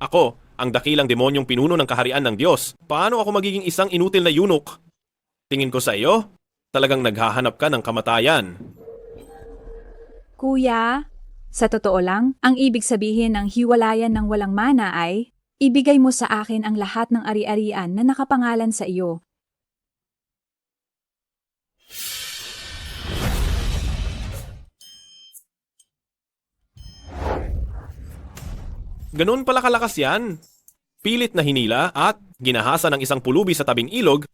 Ako, ang dakilang demonyong pinuno ng kaharian ng Diyos. Paano ako magiging isang inutil na yunok? Tingin ko sa iyo, talagang naghahanap ka ng kamatayan. Kuya, sa totoo lang, ang ibig sabihin ng hiwalayan ng walang mana ay, ibigay mo sa akin ang lahat ng ari-arian na nakapangalan sa iyo. Ganun pala kalakas yan. Pilit na hinila at ginahasa ng isang pulubi sa tabing ilog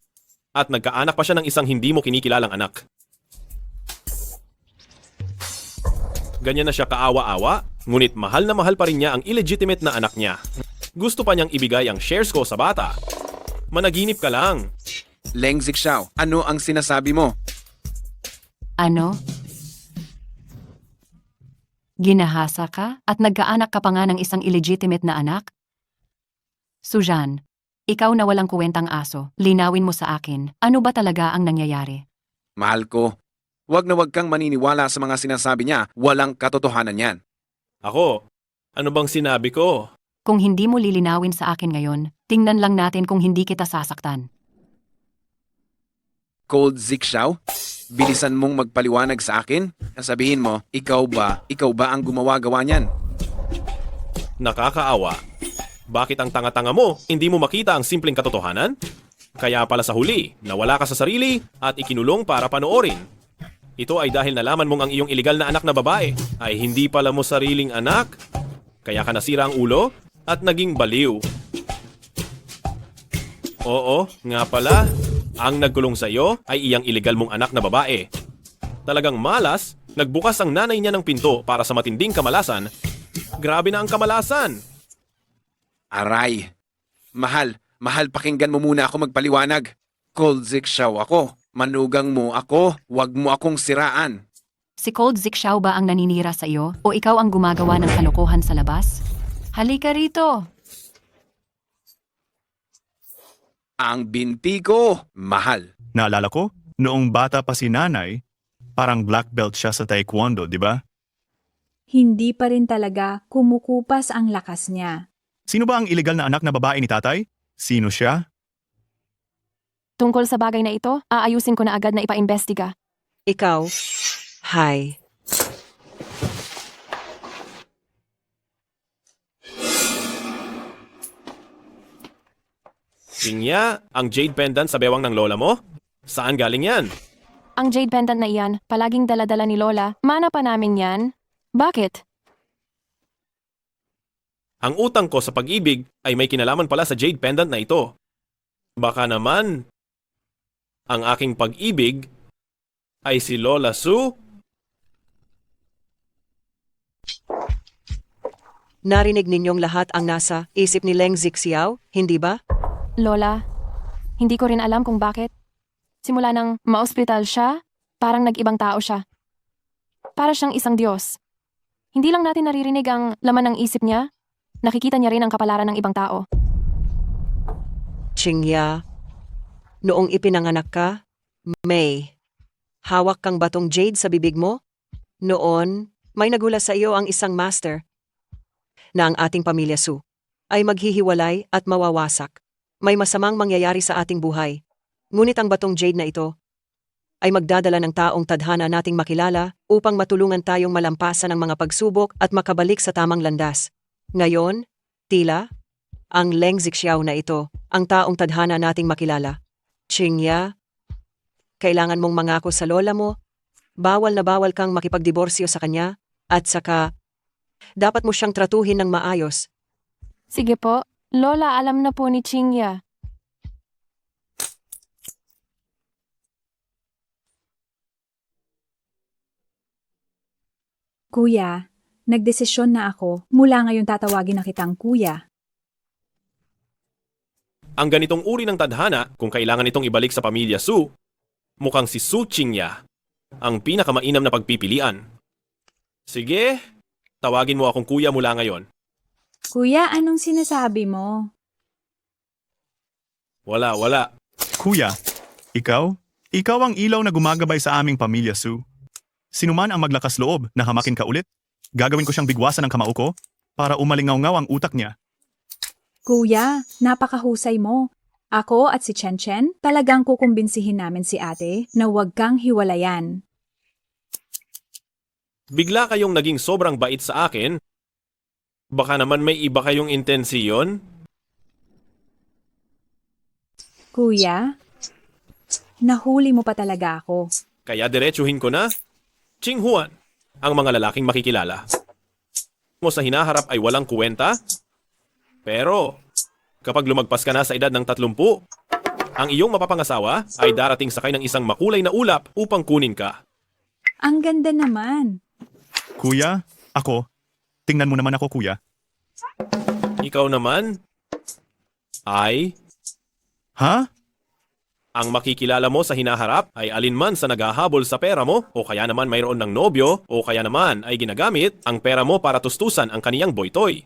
at nagkaanak pa siya ng isang hindi mo kinikilalang anak. Ganyan na siya kaawa-awa, ngunit mahal na mahal pa rin niya ang illegitimate na anak niya. Gusto pa niyang ibigay ang shares ko sa bata. Managinip ka lang. Leng Zixiao, ano ang sinasabi mo? Ano? Ginahasa ka at nagkaanak ka pa nga ng isang illegitimate na anak? Sujan, ikaw na walang kuwentang aso, linawin mo sa akin, ano ba talaga ang nangyayari? Mahal ko, wag na wag kang maniniwala sa mga sinasabi niya. Walang katotohanan yan. Ako, ano bang sinabi ko? Kung hindi mo lilinawin sa akin ngayon, tingnan lang natin kung hindi kita sasaktan. Cold Zixiao, bilisan mong magpaliwanag sa akin. Sabihin mo, ikaw ba ang gumawa-gawa niyan? Nakakaawa. Bakit ang tanga-tanga mo? Hindi mo makita ang simpleng katotohanan? Kaya pala sa huli, nawala ka sa sarili at ikinulong para panoorin. Ito ay dahil nalaman mong ang iyong iligal na anak na babae ay hindi pala mo sariling anak. Kaya ka nasira ang ulo at naging baliw. Oo, nga pala. Ang nagkulong sa iyo ay iyang iligal mong anak na babae. Talagang malas, nagbukas ang nanay niya ng pinto para sa matinding kamalasan. Grabe na ang kamalasan. Aray. Mahal pakinggan mo muna ako magpaliwanag. Cold Zixiao ako. Manugang mo ako. Wag mo akong siraan. Si Cold Zixiao ba ang naninira sa iyo o ikaw ang gumagawa ng kalokohan sa labas? Halika rito. Ang binti ko, mahal. Naalala ko, noong bata pa si nanay, parang black belt siya sa taekwondo, di ba? Hindi pa rin talaga kumukupas ang lakas niya. Sino ba ang illegal na anak na babae ni tatay? Sino siya? Tungkol sa bagay na ito, aayusin ko na agad na ipaimbestiga. Ikaw, hi. Chingya, ang jade pendant sa bewang ng lola mo? Saan galing yan? Ang jade pendant na iyan, palaging dala-dala ni Lola. Mana pa namin yan. Bakit? Ang utang ko sa pag-ibig ay may kinalaman pala sa jade pendant na ito. Baka naman, ang aking pag-ibig ay si Lola Su? Narinig ninyong lahat ang nasa isip ni Leng Zixiao, hindi ba? Lola, hindi ko rin alam kung bakit. Simula nang ma-ospital siya, parang nag-ibang tao siya. Para siyang isang Diyos. Hindi lang natin naririnig ang laman ng isip niya. nakikita niya rin ang kapalaran ng ibang tao. Chingya, noong ipinanganak ka, May, hawak kang batong jade sa bibig mo? Noon, may nagula sa iyo ang isang master na ang ating pamilya Su ay maghihiwalay at mawawasak. May masamang mangyayari sa ating buhay. Ngunit ang batong jade na ito ay magdadala ng taong tadhana nating makilala upang matulungan tayong malampasan ang mga pagsubok at makabalik sa tamang landas. Ngayon, tila, ang Leng Zixiao na ito, ang taong tadhana nating makilala. Chingya, kailangan mong mangako sa lola mo, bawal na bawal kang makipagdiborsyo sa kanya, at saka, dapat mo siyang tratuhin ng maayos. Sige po, Lola, alam na po ni Chingya. Kuya, nagdesisyon na ako. Mula ngayon tatawagin na kitang kuya. Ang ganitong uri ng tadhana, kung kailangan itong ibalik sa pamilya Su, mukhang si Su Qingya ang pinakamainam na pagpipilian. Sige, tawagin mo akong kuya mula ngayon. Kuya, anong sinasabi mo? Wala. Kuya, ikaw? Ikaw ang ilaw na gumagabay sa aming pamilya, Su. Sino man ang maglakas loob na hamakin ka ulit, gagawin ko siyang bigwasan ng kamao ko para umalingaw-ngaw ang utak niya. Kuya, napakahusay mo. Ako at si Chen Chen, talagang kukumbinsihin namin si ate na huwag kang hiwalayan. Bigla kayong naging sobrang bait sa akin. Baka naman may iba kayong intensiyon? Kuya, nahuli mo pa talaga ako. Kaya diretsuhin ko na. Ching Huan, ang mga lalaking makikilala mo sa hinaharap ay walang kuwenta. Pero, kapag lumagpas ka na sa edad ng 30, ang iyong mapapangasawa ay darating sakay ng isang makulay na ulap upang kunin ka. Ang ganda naman. Kuya, ako. Tingnan mo naman ako, kuya. Ikaw naman ay... Ha? Ang makikilala mo sa hinaharap ay alinman sa naghahabol sa pera mo o kaya naman mayroon ng nobyo o kaya naman ay ginagamit ang pera mo para tustusan ang kaniyang boytoy.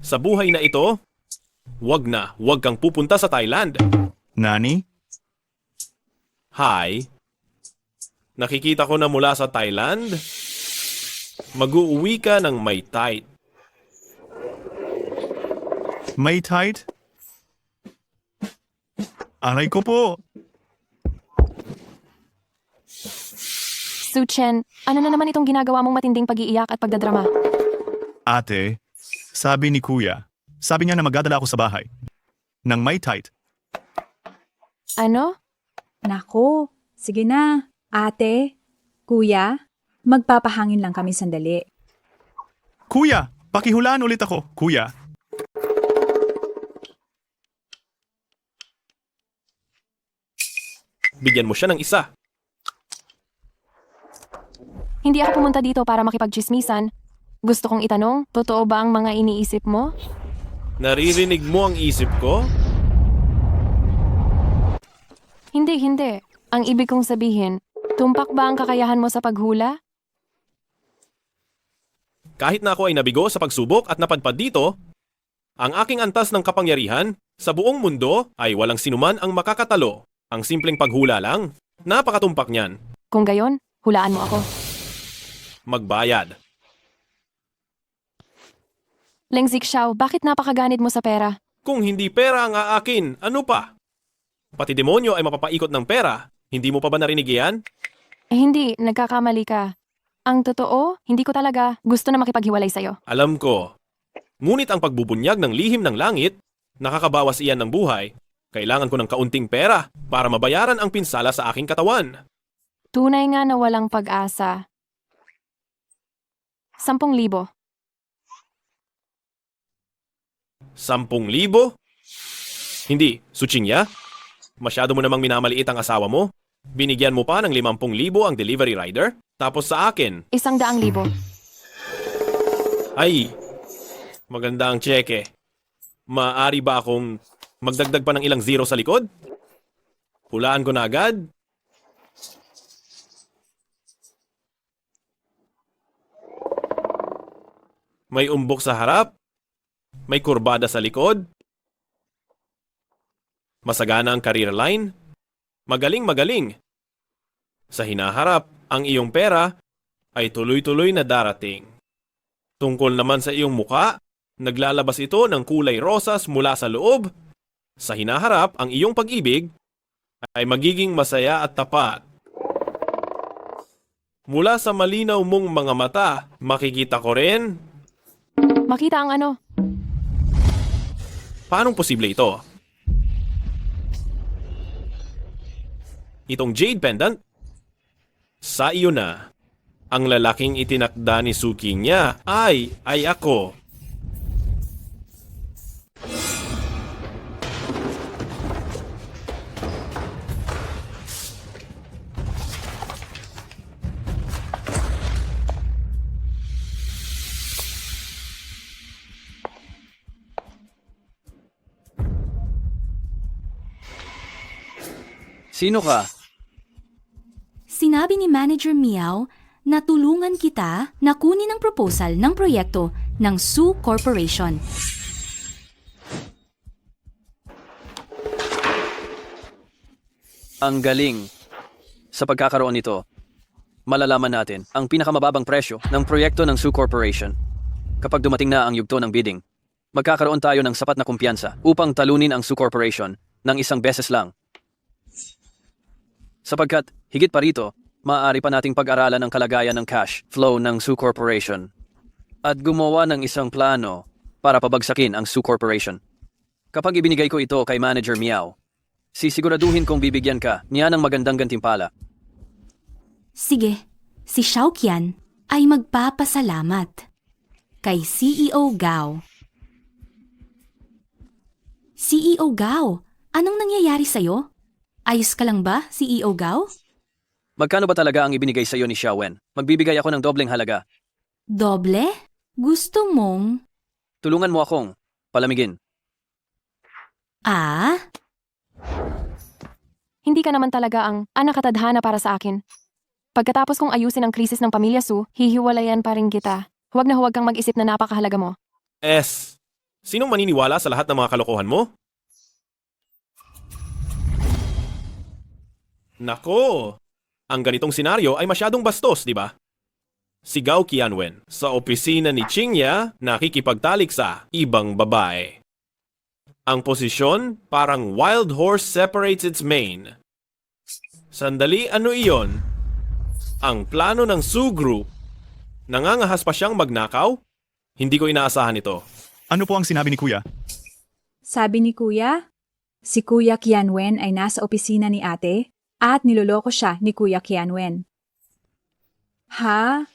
Sa buhay na ito, wag kang pupunta sa Thailand. Nani? Hi. Nakikita ko na mula sa Thailand, mag-uuwi ka ng may tight. May tight? Aray ko po! Su Chen, ano na naman itong ginagawa mong matinding pag-iiyak at pagdadrama? Ate, sabi ni kuya, sabi niya na magdadala ako sa bahay. Nang may tight. Ano? Nako, sige na. Ate, kuya, magpapahangin lang kami sandali. Kuya, pakihulaan ulit ako, kuya. Bigyan mo siya ng isa. Hindi ako pumunta dito para makipagchismisan. Gusto kong itanong, totoo ba ang mga iniisip mo? Naririnig mo ang isip ko? Hindi. Ang ibig kong sabihin, tumpak ba ang kakayahan mo sa paghula? Kahit na ako ay nabigo sa pagsubok at napadpad dito, ang aking antas ng kapangyarihan sa buong mundo ay walang sinuman ang makakatalo. Ang simpleng paghula lang, napakatumpak niyan. Kung gayon, hulaan mo ako. Magbayad. Leng Zixiao, bakit napakaganid mo sa pera? Kung hindi pera ang aakin, ano pa? Pati demonyo ay mapapaikot ng pera. Hindi mo pa ba narinig yan? Hindi, nagkakamali ka. Ang totoo, hindi ko talaga gusto na makipaghiwalay sa'yo. Alam ko. Ngunit ang pagbubunyag ng lihim ng langit, nakakabawas iyan ng buhay. Kailangan ko ng kaunting pera para mabayaran ang pinsala sa aking katawan. Tunay nga na walang pag-asa. 10,000. 10,000? Hindi, Su Qingya. Masyado mo namang minamaliit ang asawa mo. Binigyan mo pa ng 50,000 ang delivery rider. Tapos sa akin, 100,000. ay, maganda ang tseke. Maaari ba akong magdagdag pa ng ilang zero sa likod? Hulaan ko na agad. May umbok sa harap. May kurbada sa likod. Masagana ang career line. Magaling. Sa hinaharap, ang iyong pera ay tuloy-tuloy na darating. Tungkol naman sa iyong muka, naglalabas ito ng kulay rosas mula sa loob. Sa hinaharap, ang iyong pag-ibig ay magiging masaya at tapat. Mula sa malinaw mong mga mata, makikita ko rin. Makita ang ano? Paanong posible ito? Itong jade pendant? Sa iyo na. Ang lalaking itinakda ni Suki niya ay ako. Sino ka? Sinabi ni Manager Meow na tulungan kita na kunin ang proposal ng proyekto ng Su Corporation. Ang galing. Sa pagkakaroon nito, malalaman natin ang pinakamababang presyo ng proyekto ng Su Corporation. Kapag dumating na ang yugto ng bidding, magkakaroon tayo ng sapat na kumpiyansa upang talunin ang Su Corporation ng isang beses lang. Sapagkat, higit pa rito, maaari pa nating pag-aralan ang kalagayan ng cash flow ng Su Corporation at gumawa ng isang plano para pabagsakin ang Su Corporation. Kapag ibinigay ko ito kay Manager Meow, sisiguraduhin kong bibigyan ka niya ng magandang gantimpala. Sige, si Xiaoqian ay magpapasalamat kay CEO Gao. CEO Gao, anong nangyayari sa'yo? Ayos ka lang ba, CEO Gao? Magkano ba talaga ang ibinigay sa iyo ni Xiaowen? Magbibigay ako ng dobleng halaga. Doble? Gusto mong... Tulungan mo akong palamigin. Ah? Hindi ka naman talaga ang anak katadhana para sa akin. Pagkatapos kong ayusin ang krisis ng pamilya Su, hihiwalayan pa rin kita. Huwag na huwag kang mag-isip na napakahalaga mo. Sinong maniniwala sa lahat ng mga kalokohan mo? Nako, ang ganitong senaryo ay masyadong bastos, di ba? Si Gao Qianwen sa opisina ni Qingya nakikipagtalik sa ibang babae. Ang posisyon parang wild horse separates its mane. Sandali, ano iyon? Ang plano ng Su Group. Nangangahas pa siyang magnakaw? Hindi ko inaasahan ito. Ano po ang sinabi ni Kuya? Sabi ni Kuya, si Kuya Qianwen ay nasa opisina ni ate at niloloko siya ni Kuya Qianwen. Ha?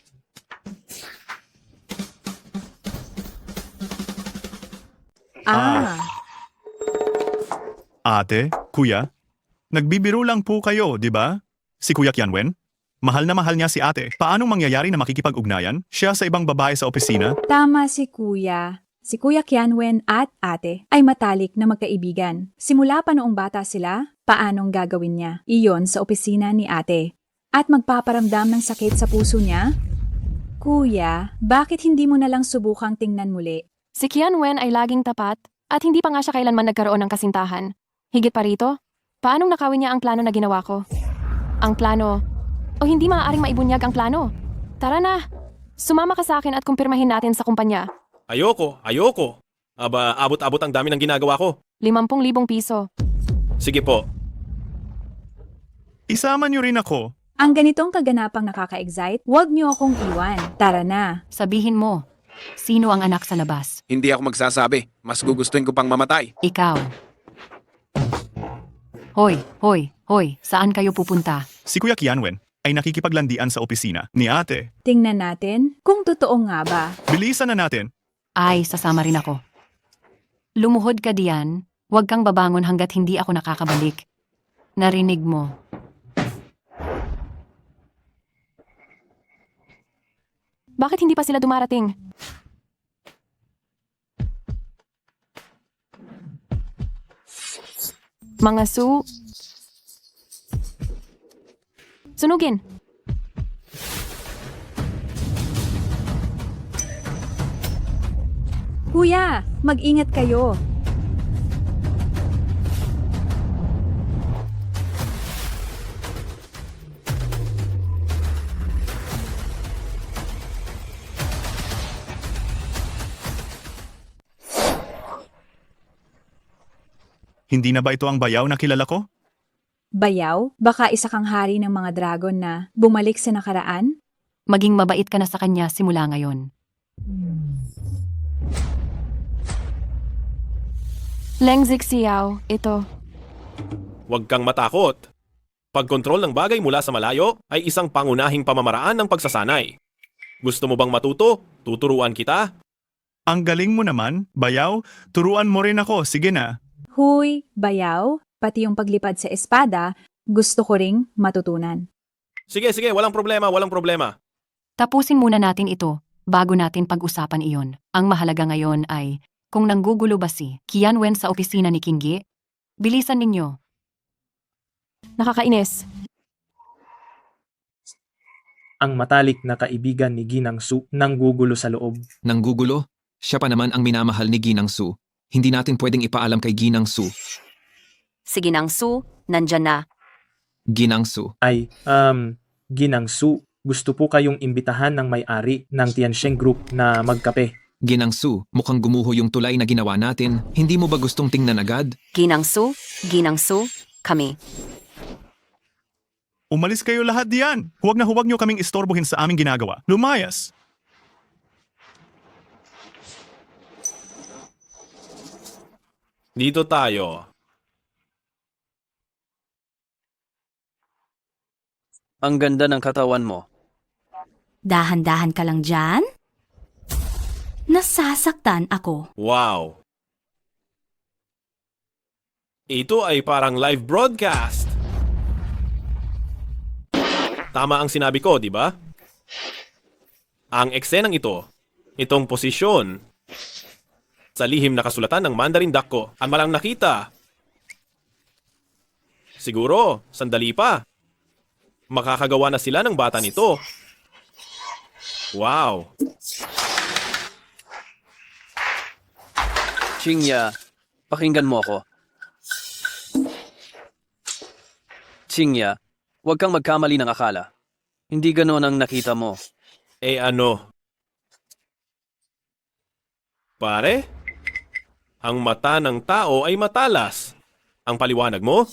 Ate, Kuya, nagbibiro lang po kayo, di ba? Si Kuya Qianwen? Mahal na mahal niya si ate. Paanong mangyayari na makikipag-ugnayan? Siya sa ibang babae sa opisina? Tama si Kuya. Si Kuya Qianwen at ate ay matalik na magkaibigan. Simula pa noong bata sila, paanong gagawin niya? Iyon sa opisina ni ate. At magpaparamdam ng sakit sa puso niya? Kuya, bakit hindi mo na lang subukang tingnan muli? Si Qianwen ay laging tapat at hindi pa nga siya kailanman nagkaroon ng kasintahan. Higit pa rito, paanong nakawin niya ang plano na ginawa ko? Ang plano, o hindi maaaring maibunyag ang plano? Tara na, sumama ka sa akin at kumpirmahin natin sa kumpanya. Ayoko. Aba, abot-abot ang dami ng ginagawa ko. 50,000 piso. Sige po. Isama niyo rin ako. Ang ganitong kaganapang nakaka-excite, huwag niyo akong iwan. Tara na. Sabihin mo, sino ang anak sa labas? Hindi ako magsasabi. Mas gugustuhin ko pang mamatay. Ikaw. Hoy, saan kayo pupunta? Si Kuya Qianwen ay nakikipaglandian sa opisina ni ate. Tingnan natin kung totoo nga ba. Bilisan na natin. Ay, sasama rin ako. Lumuhod ka diyan, huwag kang babangon hanggat hindi ako nakakabalik. Narinig mo. Bakit hindi pa sila dumarating? Mga Su... Sunugin! Kuya, mag-ingat kayo. Hindi na ba ito ang bayaw na kilala ko? Bayaw, baka isa kang hari ng mga dragon na bumalik sa nakaraan? Maging mabait ka na sa kanya simula ngayon. Lengzik Xiao, ito. Huwag kang matakot. Pagkontrol ng bagay mula sa malayo ay isang pangunahing pamamaraan ng pagsasanay. Gusto mo bang matuto? Tuturuan kita? Ang galing mo naman, bayaw. Turuan mo rin ako, sige na. Huy, bayaw, pati yung paglipad sa espada, gusto ko ring matutunan. Sige, walang problema, walang problema. Tapusin muna natin ito bago natin pag-usapan iyon. Ang mahalaga ngayon ay kung nanggugulo ba si Qianwen sa opisina ni Qingye. Bilisan ninyo. Nakakainis. Ang matalik na kaibigan ni Ginang Su nanggugulo sa loob. Nanggugulo? Siya pa naman ang minamahal ni Ginang Su. Hindi natin pwedeng ipaalam kay Ginang Su. Si Ginang Su, nandyan na. Ginang Su. Ginang Su, gusto po kayong imbitahan ng may-ari ng Tiansheng Group na magkape. Ginang Su, mukhang gumuho yung tulay na ginawa natin. Hindi mo ba gustong tingnan agad? Ginang Su, kami. Umalis kayo lahat diyan. Huwag na huwag niyo kaming istorbohin sa aming ginagawa. Lumayas! Dito tayo. Ang ganda ng katawan mo. Dahan-dahan ka lang dyan? Nasasaktan ako. Wow. Ito ay parang live broadcast. Tama ang sinabi ko, di ba? Ang eksenang ito, itong posisyon, sa lihim na kasulatan ng Mandarin Duck ko, ang malang nakita. Siguro, sandali pa. Makakagawa na sila ng bata nito. Wow. Qingya, pakinggan mo ako. Qingya, huwag kang magkamali ng akala. Hindi ganoon ang nakita mo. Ano? Pare? Ang mata ng tao ay matalas. Ang paliwanag mo?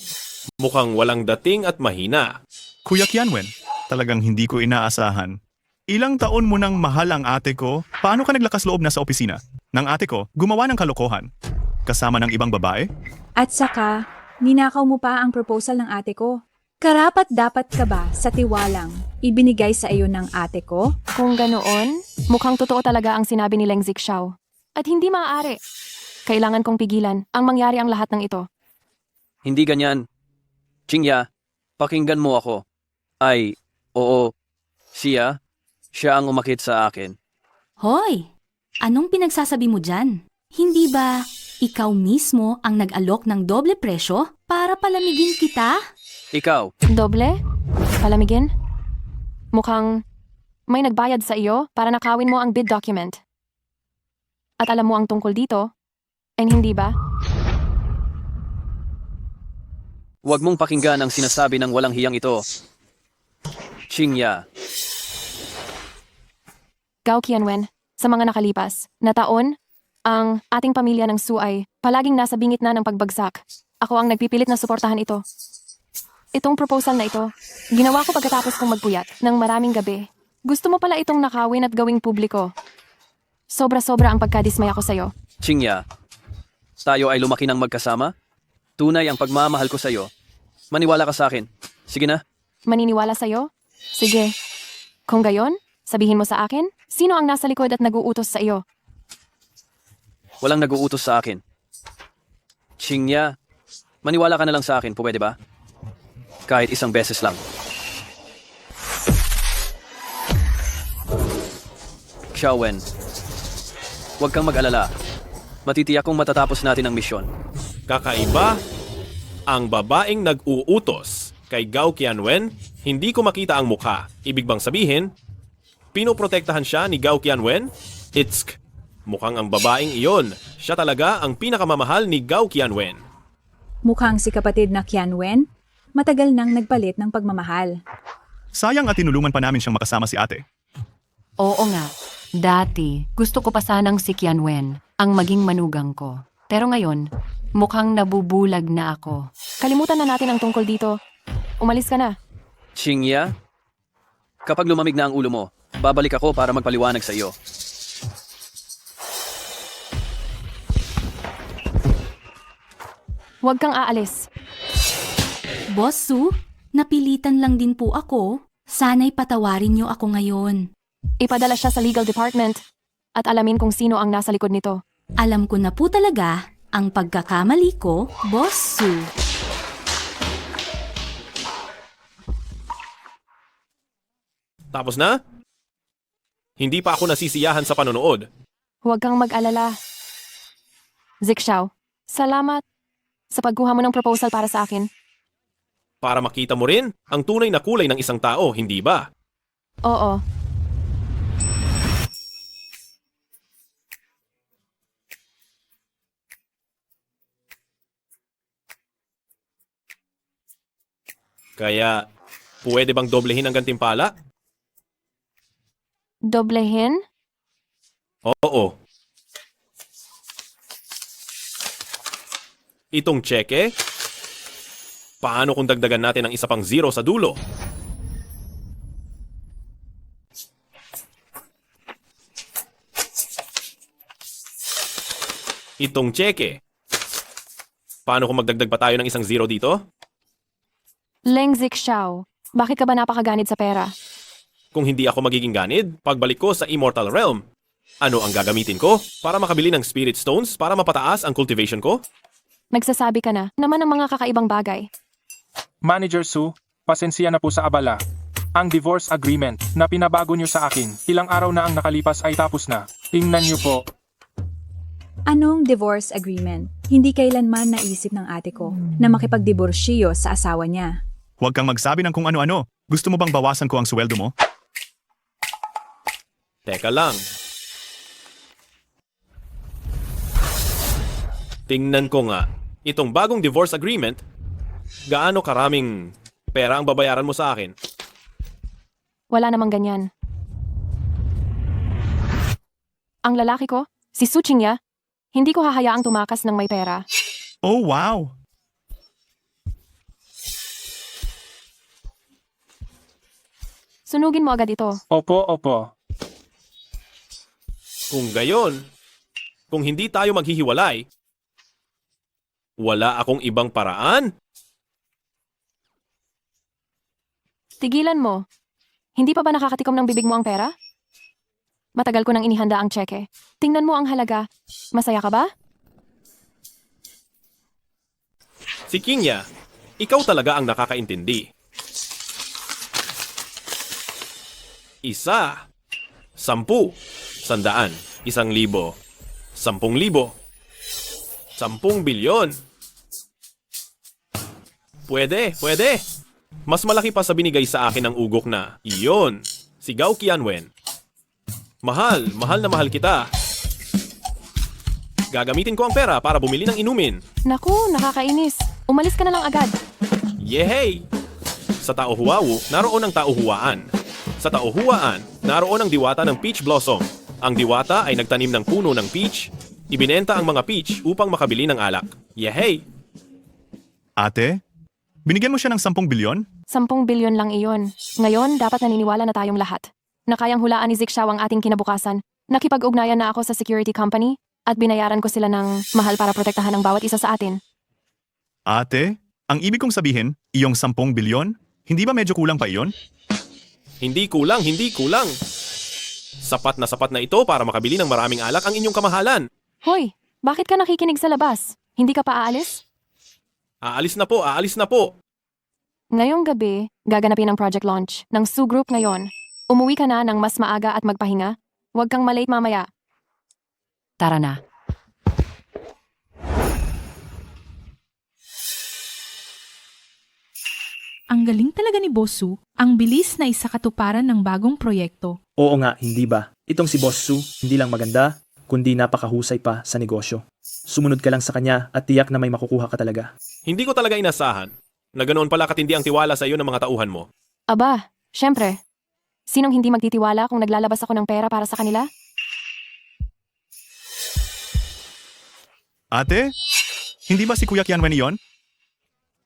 Mukhang walang dating at mahina. Kuya Qianwen, talagang hindi ko inaasahan. Ilang taon mo nang mahal ang ate ko, paano ka naglakas loob na sa opisina? Ng ate ko, gumawa ng kalokohan. Kasama ng ibang babae? At saka, ninakaw mo pa ang proposal ng ate ko. Karapat dapat ka ba sa tiwalang ibinigay sa iyo ng ate ko? Kung ganoon, mukhang totoo talaga ang sinabi ni Lengzik Xiao. At hindi maaari. Kailangan kong pigilan ang mangyari ang lahat ng ito. Hindi ganyan. Qingya, pakinggan mo ako. Oo, siya ang umakit sa akin. Hoy! Anong pinagsasabi mo dyan? Hindi ba ikaw mismo ang nag-alok ng doble presyo para palamigin kita? Ikaw. Doble? Palamigin? Mukhang may nagbayad sa iyo para nakawin mo ang bid document. At alam mo ang tungkol dito? Hindi ba? Huwag mong pakinggan ang sinasabi ng walang hiyang ito. Qingya. Gao Qianwen, sa mga nakalipas na taon, ang ating pamilya ng Su ay palaging nasa bingit na ng pagbagsak. Ako ang nagpipilit na suportahan ito. Itong proposal na ito, ginawa ko pagkatapos kong magpuyat ng maraming gabi. Gusto mo pala itong nakawin at gawing publiko. Sobra-sobra ang pagkadismaya ko sa'yo. Qingya, tayo ay lumaki ng magkasama? Tunay ang pagmamahal ko sa'yo. Maniwala ka sa akin. Sige na. Maniniwala sa'yo? Sige. Kung gayon, sabihin mo sa akin, sino ang nasa likod at nag-uutos sa iyo? Walang nag-uutos sa akin. Qingya, maniwala ka na lang sa akin, pwede ba? Kahit isang beses lang. Xiaowen, huwag kang mag-alala. Matitiyak kong matatapos natin ang misyon. Kakaiba, ang babaeng nag-uutos kay Gao Qianwen, hindi ko makita ang mukha. Ibig bang sabihin, pinoprotektahan siya ni Gao Qianwen? Mukhang ang babaeng iyon. Siya talaga ang pinakamamahal ni Gao Qianwen. Mukhang si kapatid na Qianwen, matagal nang nagpalit ng pagmamahal. Sayang at tinulungan pa namin siyang makasama si ate. Oo nga. Dati, gusto ko pa sanang si Qianwen ang maging manugang ko. Pero ngayon, mukhang nabubulag na ako. Kalimutan na natin ang tungkol dito. Umalis ka na. Qingya, kapag lumamig na ang ulo mo, babalik ako para magpaliwanag sa iyo. Huwag kang aalis. Boss Su, napilitan lang din po ako. Sana'y patawarin niyo ako ngayon. Ipadala siya sa legal department at alamin kung sino ang nasa likod nito. Alam ko na po talaga ang pagkakamali ko, Boss Su. Tapos na? Hindi pa ako nasisiyahan sa panonood. Huwag kang mag-alala. Zixiao, salamat sa pagkuha mo ng proposal para sa akin. Para makita mo rin ang tunay na kulay ng isang tao, hindi ba? Oo. Kaya, pwede bang doblehin ang gantimpala? Doblehin? Oo. Itong tseke? Paano kung dagdagan natin ang isa pang zero sa dulo? Itong tseke. Paano kung magdagdag pa tayo ng isang zero dito? Leng Zixiao, bakit ka ba napakaganid sa pera? Kung hindi ako magiging ganid, pagbalik ko sa Immortal Realm, ano ang gagamitin ko para makabili ng Spirit Stones para mapataas ang cultivation ko? Nagsasabi ka na naman ng mga kakaibang bagay. Manager Su, pasensya na po sa abala. Ang divorce agreement na pinabago niyo sa akin, ilang araw na ang nakalipas ay tapos na. Tingnan niyo po. Anong divorce agreement? Hindi kailanman naisip ng ate ko na makipagdiborsyo sa asawa niya. Huwag kang magsabi ng kung ano-ano. Gusto mo bang bawasan ko ang sweldo mo? Teka lang. Tingnan ko nga, itong bagong divorce agreement, gaano karaming pera ang babayaran mo sa akin? Wala namang ganyan. Ang lalaki ko, si Su Qingya, hindi ko hahayaang tumakas ng may pera. Oh, wow! Sunugin mo agad ito. Opo, opo. Kung gayon, kung hindi tayo maghihiwalay, wala akong ibang paraan. Tigilan mo. Hindi pa ba nakakatikom ng bibig mo ang pera? Matagal ko nang inihanda ang tseke. Tingnan mo ang halaga. Masaya ka ba? Si Qingya, ikaw talaga ang nakakaintindi. Isa, 10, 100, 1,000, 10,000, 10 bilyon. Pwede, pwede. Mas malaki pa sa binigay sa akin ng ugok na, iyon, si Gao Qianwen. Mahal, mahal na mahal kita. Gagamitin ko ang pera para bumili ng inumin. Naku, nakakainis. Umalis ka na lang agad. Yehey! Sa Taohuawu, naroon ang Taohuaan. Sa Taohuaan, naroon ang diwata ng peach blossom. Ang diwata ay nagtanim ng puno ng peach. Ibinenta ang mga peach upang makabili ng alak. Yehey! Ate, binigyan mo siya ng 10 bilyon? 10 bilyon lang iyon. Ngayon, dapat naniniwala na tayong lahat. Na kayang hulaan ni Zixiao ang ating kinabukasan. Nakipag-ugnayan na ako sa security company at binayaran ko sila ng mahal para protektahan ang bawat isa sa atin. Ate, ang ibig kong sabihin, iyong 10 bilyon? Hindi ba medyo kulang pa iyon? Hindi kulang, hindi kulang. Sapat na ito para makabili ng maraming alak ang inyong kamahalan. Hoy, bakit ka nakikinig sa labas? Hindi ka pa aalis? Aalis na po, aalis na po. Ngayong gabi, gaganapin ang project launch ng Su Group ngayon. Umuwi ka na ng mas maaga at magpahinga. Huwag kang malate mamaya. Tara na. Ang galing talaga ni Boss Su. Ang bilis na isakatuparan ng bagong proyekto. Oo nga, hindi ba? Itong si Boss Su, hindi lang maganda, kundi napakahusay pa sa negosyo. Sumunod ka lang sa kanya at tiyak na may makukuha ka talaga. Hindi ko talaga inasahan na ganoon pala katindi ang tiwala sa iyo ng mga tauhan mo. Aba, syempre. Sinong hindi magtitiwala kung naglalabas ako ng pera para sa kanila? Ate, hindi ba si Kuya Kianwen iyon?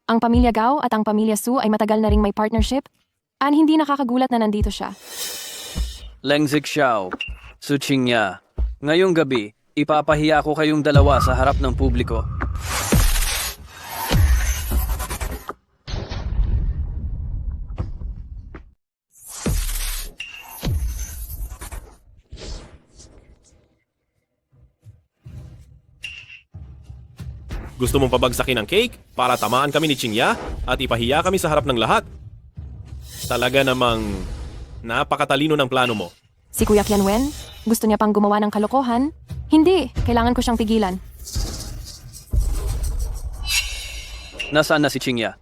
Ang pamilya Gao at ang pamilya Su ay matagal na ring may partnership. Hindi nakakagulat na nandito siya. Leng Zixiao, Su Qingya, ngayong gabi, ipapahiya ko kayong dalawa sa harap ng publiko. Gusto mong pabagsakin ang cake para tamaan kami ni Qingya at ipahiya kami sa harap ng lahat? Talaga namang napakatalino ng plano mo. Si Kuya Kianwen, gusto niya pang gumawa ng kalokohan? Hindi, kailangan ko siyang pigilan. Nasaan na si Qingya?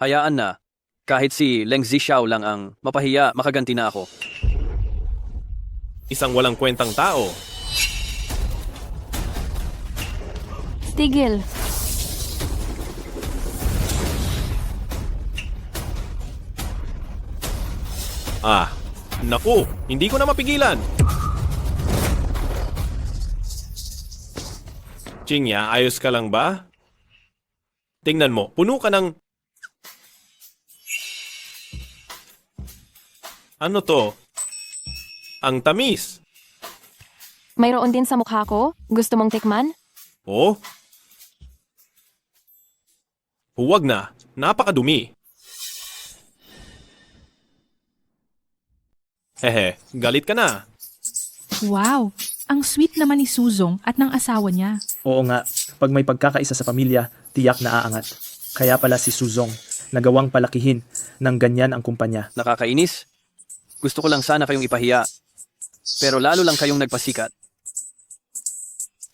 Hayaan na. Kahit si Leng Zixiao lang ang mapahiya, makaganti na ako. Isang walang kwentang tao. Tigil. Naku, hindi ko na mapigilan. Qingya, ayos ka lang ba? Tingnan mo, puno ka ng... Ano to? Ang tamis. Mayroon din sa mukha ko? Gusto mong tikman? Oh? Huwag na, napakadumi. Hehe, galit ka na. Wow, ang sweet naman ni Suzong at ng asawa niya. Oo nga, pag may pagkakaisa sa pamilya, tiyak na aangat. Kaya pala si Suzong, nagawang palakihin ng ganyan ang kumpanya. Nakakainis? Gusto ko lang sana kayong ipahiya. Pero lalo lang kayong nagpasikat.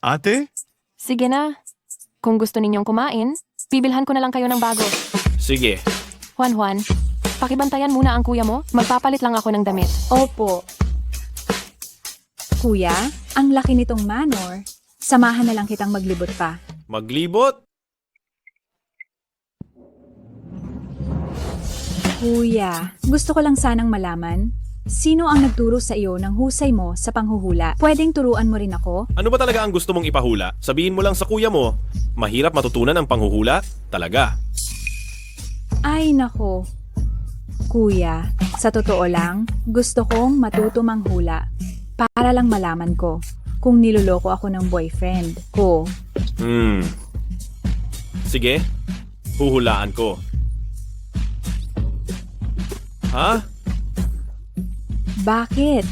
Ate? Sige na. Kung gusto ninyong kumain, bibilhan ko na lang kayo ng bago. Sige. Juan, pakibantayan muna ang kuya mo. Magpapalit lang ako ng damit. Opo. Kuya, ang laki nitong manor. Samahan na lang kitang maglibot pa. Maglibot? Kuya, gusto ko lang sanang malaman, sino ang nagturo sa iyo ng husay mo sa panghuhula? Pwedeng turuan mo rin ako? Ano ba talaga ang gusto mong ipahula? Sabihin mo lang sa kuya mo, mahirap matutunan ang panghuhula? Talaga. Ay nako. Kuya, sa totoo lang, gusto kong matuto manghula para lang malaman ko kung niloloko ako ng boyfriend ko. Sige, huhulaan ko. Ha? Bakit?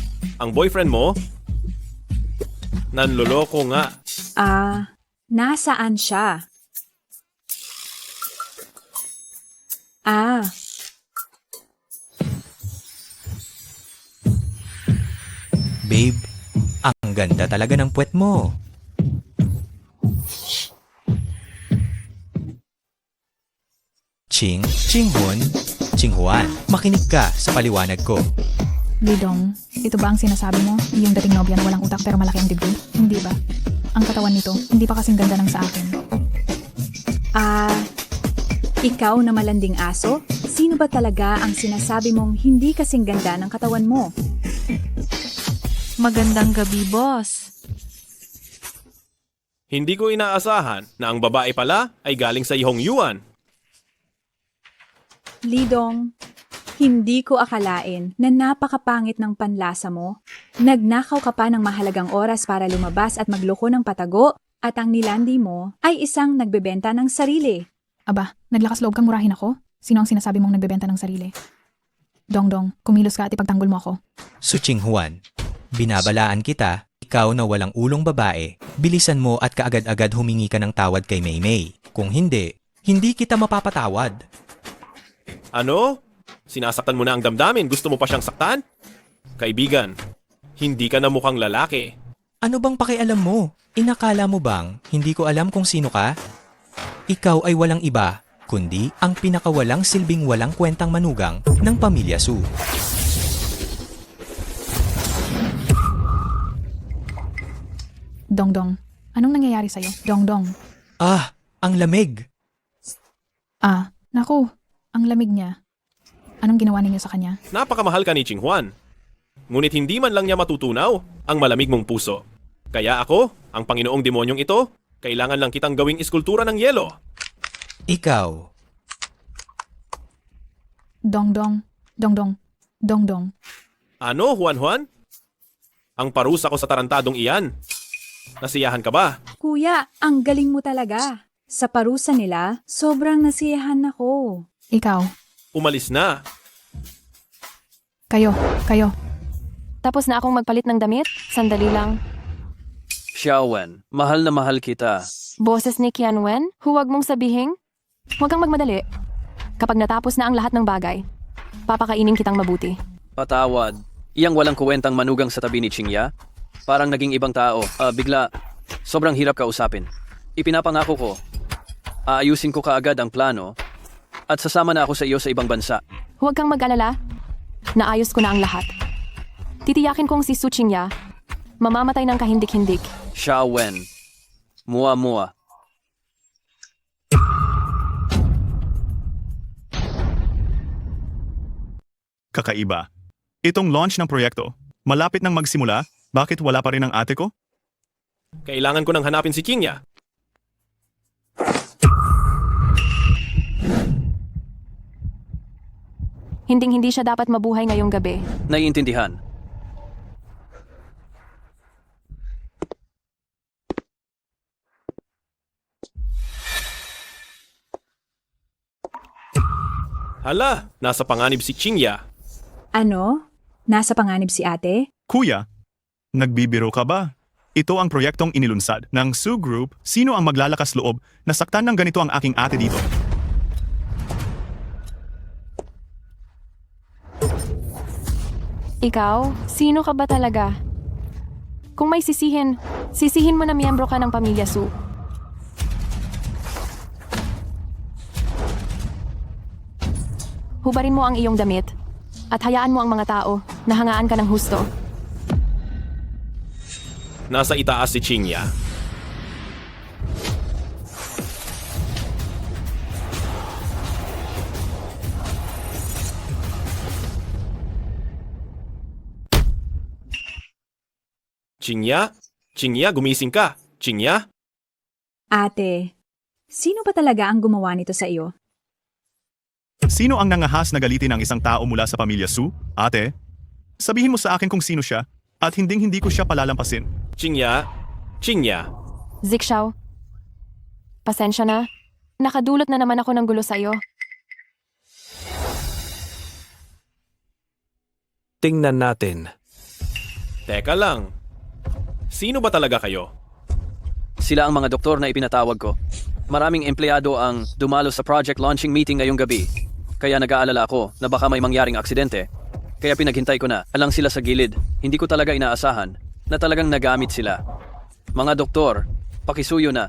Ang boyfriend mo? Nanloloko nga. Nasaan siya? Babe, ang ganda talaga ng puwet mo. Qinghun, Qinghuan, makinig ka sa paliwanag ko. Lidong, ito ba ang sinasabi mo? Yung dating nobya na walang utak pero malaki ang dibdib? Hindi ba? Ang katawan nito, hindi pa kasing ganda ng sa akin. Ikaw na malanding aso? Sino ba talaga ang sinasabi mong hindi kasing ganda ng katawan mo? Magandang gabi, boss. Hindi ko inaasahan na ang babae pala ay galing sa Ihong Yuan. Lidong, hindi ko akalain na napakapangit ng panlasa mo. Nagnakaw ka pa ng mahalagang oras para lumabas at magloko ng patago at ang nilandi mo ay isang nagbebenta ng sarili. Aba, naglakas loob kang murahin ako? Sino ang sinasabi mong nagbebenta ng sarili? Dongdong, kumilos ka at ipagtanggol mo ako. Su Qinghuan, binabalaan kita, ikaw na walang ulong babae, bilisan mo at kaagad-agad humingi ka ng tawad kay Maymay. Kung hindi, hindi kita mapapatawad. Ano? Sinasaktan mo na ang damdamin, gusto mo pa siyang saktan? Kaibigan, hindi ka na mukhang lalaki. Ano bang pakialam mo? Inakala mo bang hindi ko alam kung sino ka? Ikaw ay walang iba, kundi ang pinakawalang silbing walang kwentang manugang ng pamilya Su. Dongdong, anong nangyayari sa'yo? Dongdong. Ah, ang lamig. Naku, ang lamig niya. Anong ginawa ninyo sa kanya? Napakamahal ka ni Ching Juan. Ngunit hindi man lang niya matutunaw ang malamig mong puso. Kaya ako, ang Panginoong demonyong ito, kailangan lang kitang gawing iskultura ng yelo. Ikaw. Dongdong, Dongdong, Dongdong. Ano, Juan? Ang parusa ko sa tarantadong iyan. Nasiyahan ka ba? Kuya, ang galing mo talaga. Sa parusa nila, sobrang nasiyahan ako. Ikaw. Umalis na. Kayo. Tapos na akong magpalit ng damit? Sandali lang. Xiaowen, mahal na mahal kita. Boses ni Qianwen, huwag mong sabihin. Huwag kang magmadali. Kapag natapos na ang lahat ng bagay, papakainin kitang mabuti. Patawad. Iyang walang kuwentang manugang sa tabi ni Qingya? Parang naging ibang tao. Bigla, sobrang hirap kausapin. Ipinapangako ko, aayusin ko kaagad ang plano at sasama na ako sa iyo sa ibang bansa. Huwag kang mag-alala. Naayos ko na ang lahat. Titiyakin kong si Su Qingya mamamatay ng kahindik-hindik. Xiaowen, mua. Kakaiba. Itong launch ng proyekto, malapit nang magsimula, bakit wala pa rin ang ate ko? Kailangan ko nang hanapin si Qingya. Hinding-hindi siya dapat mabuhay ngayong gabi. Naiintindihan. Hala, nasa panganib si Qingya. Ano? Nasa panganib si ate? Kuya, nagbibiro ka ba? Ito ang proyektong inilunsad ng Su Group. Sino ang maglalakas loob na saktan ng ganito ang aking ate dito? Ikaw? Sino ka ba talaga? Kung may sisihin mo na miyembro ka ng pamilya Su. Hubarin mo ang iyong damit at hayaan mo ang mga tao na hangaan ka ng husto. Nasa itaas si Qingya. Qingya, gumising ka. Qingya? Ate, sino ba talaga ang gumawa nito sa iyo? Sino ang nangahas na galitin ang isang tao mula sa pamilya Su? Ate, sabihin mo sa akin kung sino siya at hinding-hindi ko siya palalampasin. Qingya? Zixiao, pasensya na. Nakadulot na naman ako ng gulo sa iyo. Tingnan natin. Teka lang. Sino ba talaga kayo? Sila ang mga doktor na ipinatawag ko. Maraming empleyado ang dumalo sa project launching meeting ngayong gabi. Kaya nag-aalala ako na baka may mangyaring aksidente. Kaya pinaghintay ko na. Alang sila sa gilid. Hindi ko talaga inaasahan na talagang nagamit sila. Mga doktor, pakisuyo na.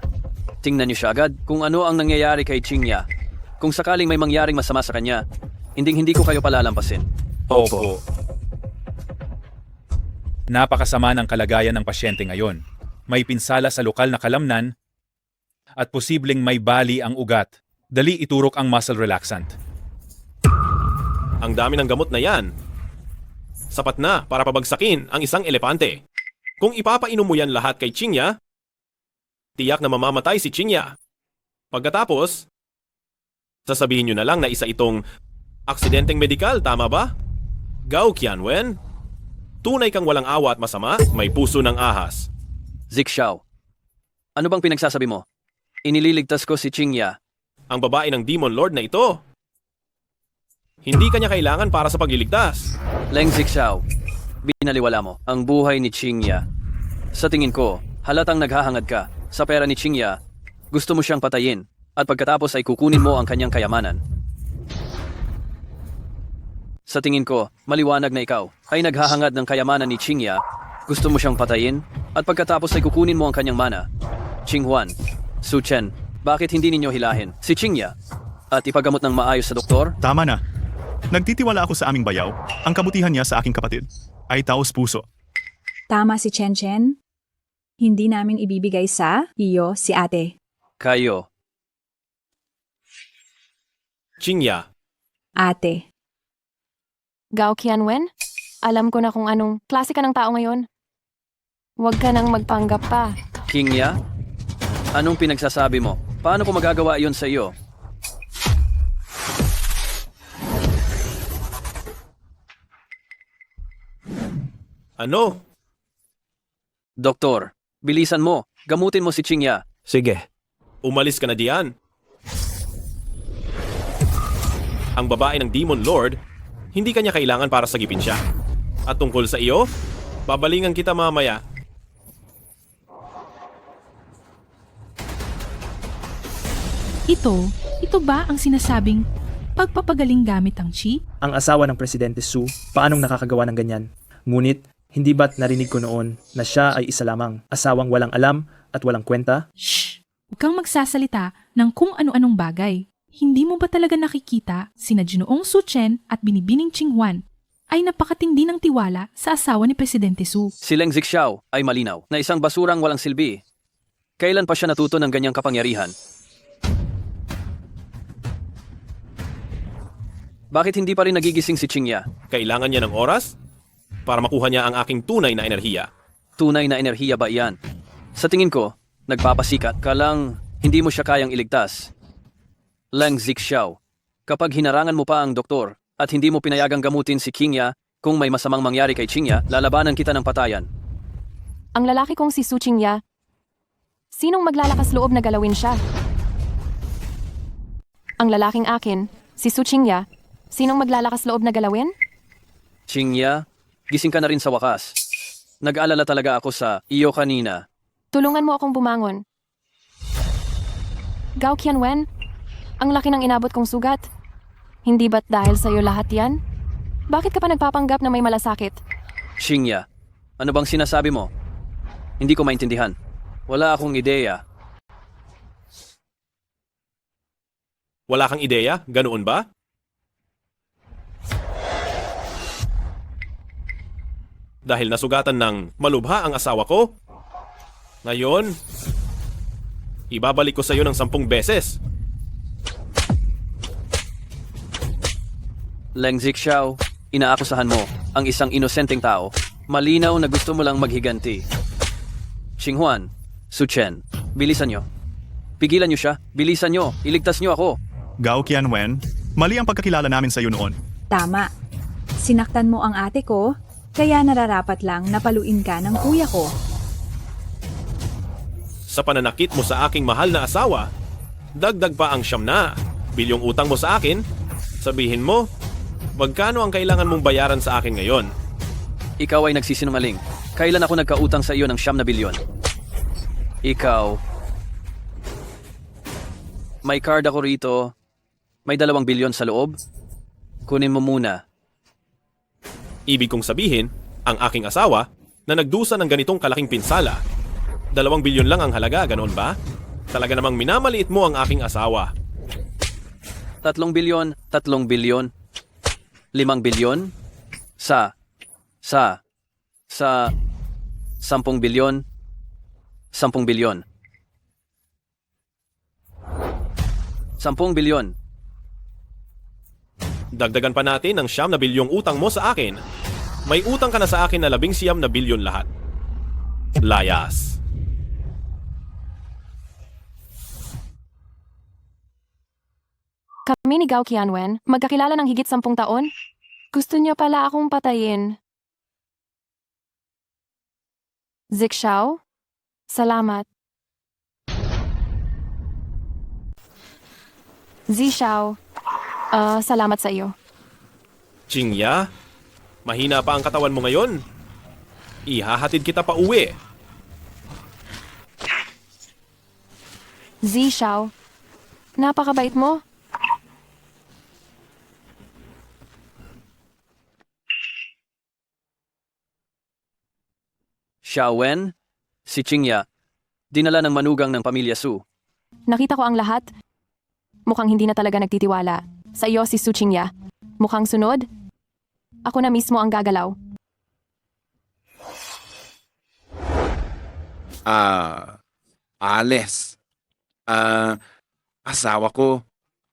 Tingnan niyo siya agad kung ano ang nangyayari kay Qingya. Kung sakaling may mangyaring masama sa kanya, hindi ko kayo palalampasin. Opo. Napakasama ng kalagayan ng pasyente ngayon. May pinsala sa lokal na kalamnan at posibleng may bali ang ugat. Dali iturok ang muscle relaxant. Ang dami ng gamot na yan. Sapat na para pabagsakin ang isang elepante. Kung ipapainom mo yan lahat kay Qingya, tiyak na mamamatay si Qingya. Pagkatapos, sasabihin nyo na lang na isa itong aksidenteng medikal, tama ba? Gao Qianwen, tunay kang walang awa at masama, may puso ng ahas. Zixiao, ano bang pinagsasabi mo? Inililigtas ko si Qingya. Ang babae ng Demon Lord na ito. Hindi kanya kailangan para sa pagliligtas. Leng Zixiao, binaliwala mo ang buhay ni Qingya. Sa tingin ko, halatang naghahangad ka sa pera ni Qingya. Gusto mo siyang patayin at pagkatapos ay kukunin mo ang kanyang kayamanan. Sa tingin ko, maliwanag na ikaw ay naghahangad ng kayamanan ni Qingya. Gusto mo siyang patayin at pagkatapos ay kukunin mo ang kanyang mana. Qinghuan, Su Chen, bakit hindi ninyo hilahin si Qingya at ipagamot ng maayos sa doktor? Tama na. Nagtitiwala ako sa aming bayaw. Ang kabutihan niya sa aking kapatid ay taos puso. Tama si Chen Chen. Hindi namin ibibigay sa iyo si ate. Kayo. Qingya, Ate. Gao Qianwen, alam ko na kung anong klase ka ng tao ngayon. Huwag ka nang magpanggap pa. Qingya? Anong pinagsasabi mo? Paano ko magagawa iyon sa iyo? ano? Doktor, bilisan mo. Gamutin mo si Qingya. Sige. Umalis ka na diyan. Ang babae ng Demon Lord, hindi kanya kailangan para sagipin siya. At tungkol sa iyo, babalingan kita mamaya. Ito ba ang sinasabing pagpapagaling gamit ang chi? Ang asawa ng Presidente Su, paanong nakakagawa ng ganyan? Ngunit, hindi ba't narinig ko noon na siya ay isa lamang, asawang walang alam at walang kwenta? Shh! Huwag kang magsasalita ng kung ano-anong bagay. Hindi mo ba talaga nakikita sina Ginoong Su Chen at Binibining Ching Huan ay napakatindi ng tiwala sa asawa ni Presidente Su? Si Leng Zixiao ay malinaw na isang basurang walang silbi. Kailan pa siya natuto ng ganyang kapangyarihan? Bakit hindi pa rin nagigising si Qingya? Kailangan niya ng oras para makuha niya ang aking tunay na enerhiya. Tunay na enerhiya ba iyan? Sa tingin ko, nagpapasikat ka lang hindi mo siya kayang iligtas. Leng Zixiao, kapag hinarangan mo pa ang doktor at hindi mo pinayagang gamutin si Qingya, kung may masamang mangyari kay Qingya, lalabanan kita ng patayan. Ang lalaki kong si Su Qingya, sinong maglalakas loob na galawin siya? Ang lalaking akin, si Su Qingya, sinong maglalakas loob na galawin? Qingya, gising ka na rin sa wakas. Nag-alala talaga ako sa iyo kanina. Tulungan mo akong bumangon. Gao Qianwen, ang laki ng inabot kong sugat. Hindi ba't dahil sa'yo lahat yan? Bakit ka pa nagpapanggap na may malasakit? Qingya, ano bang sinasabi mo? Hindi ko maintindihan. Wala akong ideya. Wala kang ideya? Ganoon ba? Dahil nasugatan ng malubha ang asawa ko? Ngayon, ibabalik ko sa iyo ng 10 beses. Leng Zixiao, inaakusahan mo ang isang inosenteng tao. Malinaw na gusto mo lang maghiganti. Xinghuan, Su Chen, bilisan nyo. Pigilan nyo siya, bilisan nyo, iligtas nyo ako. Gao Qianwen, mali ang pagkakilala namin sa iyo noon. Tama. Sinaktan mo ang ate ko, kaya nararapat lang na paluin ka ng kuya ko. Sa pananakit mo sa aking mahal na asawa, dagdag pa ang 9 na bilyong utang mo sa akin. Sabihin mo, magkano ang kailangan mong bayaran sa akin ngayon? Ikaw ay nagsisinungaling. Kailan ako nagkautang sa iyo ng 9 na bilyon? Ikaw. May card ako rito. May 2 bilyon sa loob. Kunin mo muna. Ibig kong sabihin, ang aking asawa na nagdusa ng ganitong kalaking pinsala. 2 bilyon lang ang halaga, ganoon ba? Talaga namang minamaliit mo ang aking asawa. 3 bilyon, 3 bilyon, 5 bilyon, sa 10 bilyon, 10 bilyon. 10 bilyon. Dagdagan pa natin ang 9 na bilyong utang mo sa akin. May utang ka na sa akin na 19 na bilyon lahat. Layas. Kami ni Gao Qianwen, magkakilala ng higit 10 taon? Gusto niya pala akong patayin. Zixiao? Salamat. Zixiao, salamat sa iyo. Qingya, mahina pa ang katawan mo ngayon. Ihahatid kita pa uwi. Zixiao, napakabait mo. Xiaowen, si Qingya, dinala ng manugang ng pamilya Su. Nakita ko ang lahat. Mukhang hindi na talaga nagtitiwala. Sa iyo si Su Qingya. Mukhang sunod. Ako na mismo ang gagalaw. Ales. Asawa ko.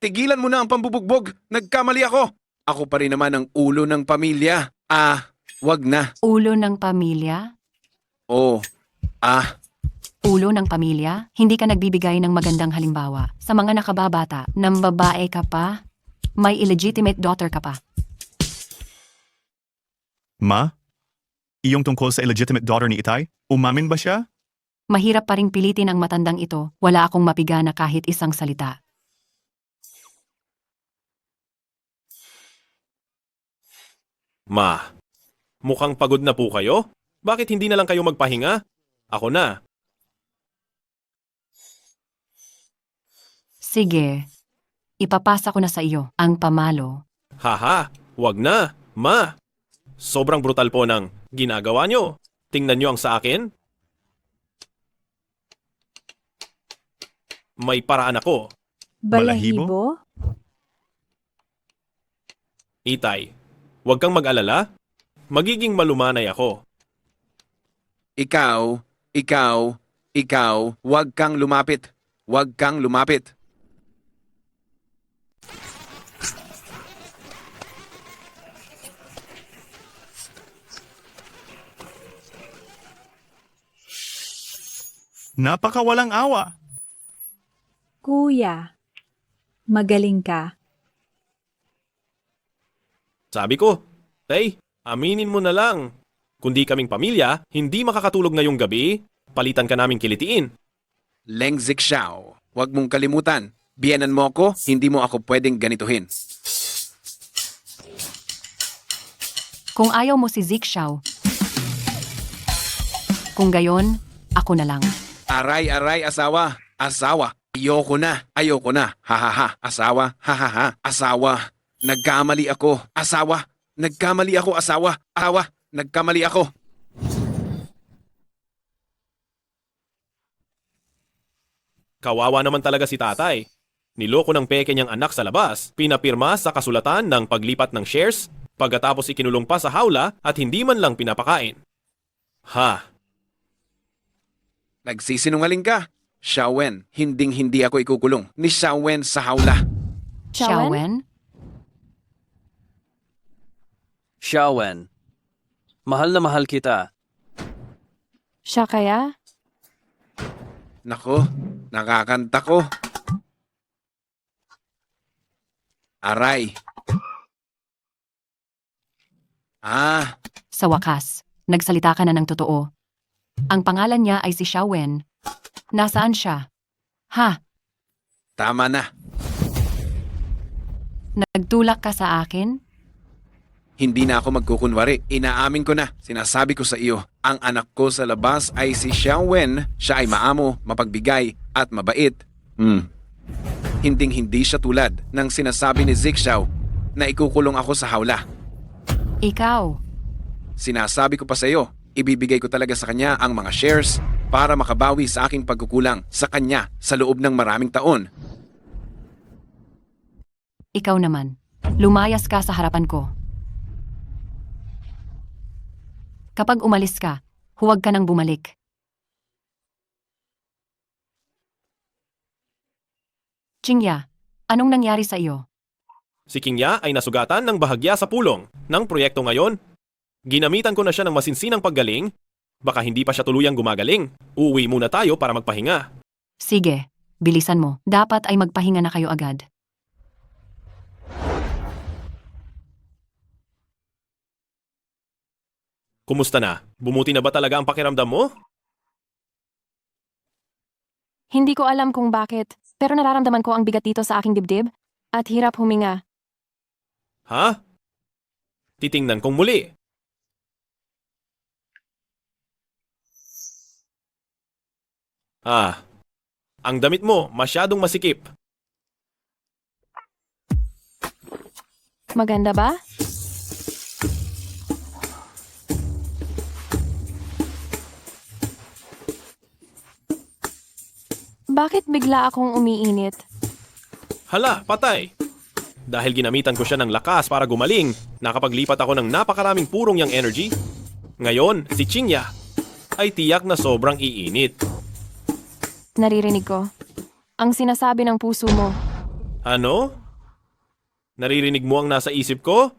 Tigilan mo na ang pambubugbog. Nagkamali ako. Ako pa rin naman ang ulo ng pamilya. Wag na. Ulo ng pamilya? Oh, Ulo ng pamilya? Hindi ka nagbibigay ng magandang halimbawa. Sa mga nakababata, ng babae ka pa, may illegitimate daughter ka pa. Ma? Iyong tungkol sa illegitimate daughter ni Itay? Umamin ba siya? Mahirap pa ring pilitin ang matandang ito. Wala akong mapiga na kahit isang salita. Ma, mukhang pagod na po kayo? Bakit hindi na lang kayo magpahinga? Ako na. Sige, ipapasa ko na sa iyo ang pamalo. Haha, wag na, ma. Sobrang brutal po ng ginagawa nyo. Tingnan nyo ang sa akin. May paraan ako. Balahibo? Itay, wag kang mag-alala. Magiging malumanay ako. ikaw, wag kang lumapit. Wag kang lumapit. Napakawalang awa. Kuya, magaling ka. Sabi ko, Tay, aminin mo na lang. Kundi kaming pamilya, hindi makakatulog ngayong gabi, palitan ka naming kilitiin. Leng Zixiao, wag mong kalimutan. Biyenan mo ako, hindi mo ako pwedeng ganituhin. Kung ayaw mo si Zixiao, kung gayon, ako na lang. Aray, asawa. Asawa. Ayoko na. Ha. Asawa. Ha. Asawa. Nagkamali ako. Asawa. Nagkamali ako, asawa. Nagkamali ako. Kawawa naman talaga si tatay. Niloko ng peke niyang anak sa labas, pinapirma sa kasulatan ng paglipat ng shares, pagkatapos ikinulong pa sa hawla at hindi man lang pinapakain. Ha? Nagsisinungaling ka. Xiaowen, hindi ako ikukulong. Ni Xiaowen sa hawla. Xiaowen? Xiaowen, mahal na mahal kita. Siya kaya? Nako, nakakanta ko. Aray. Sa wakas, nagsalita ka na ng totoo. Ang pangalan niya ay si Xiaowen. Nasaan siya? Ha? Tama na. Nagtulak ka sa akin? Hindi na ako magkukunwari. Inaamin ko na. Sinasabi ko sa iyo, ang anak ko sa labas ay si Xiaowen. Siya ay maamo, mapagbigay, at mabait. Hinding-hindi siya tulad ng sinasabi ni Zixiao na ikukulong ako sa hawla. Ikaw. Sinasabi ko pa sa iyo, ibibigay ko talaga sa kanya ang mga shares para makabawi sa aking pagkukulang sa kanya sa loob ng maraming taon. Ikaw naman. Lumayas ka sa harapan ko. Kapag umalis ka, huwag ka nang bumalik. Qingya, anong nangyari sa iyo? Si Qingya ay nasugatan ng bahagya sa pulong ng proyekto ngayon. Ginamitan ko na siya ng masinsinang paggaling. Baka hindi pa siya tuluyang gumagaling. Uuwi muna tayo para magpahinga. Sige, bilisan mo. Dapat ay magpahinga na kayo agad. Kumusta na? Bumuti na ba talaga ang pakiramdam mo? Hindi ko alam kung bakit, pero nararamdaman ko ang bigat dito sa aking dibdib at hirap huminga. Ha? Titingnan kong muli. Ang damit mo masyadong masikip. Maganda ba? Bakit bigla akong umiinit? Hala, patay! Dahil ginamitan ko siya ng lakas para gumaling, nakapaglipat ako ng napakaraming purong yang energy. Ngayon, si Qingya ay tiyak na sobrang iinit. Naririnig ko. Ang sinasabi ng puso mo. Ano? Naririnig mo ang nasa isip ko?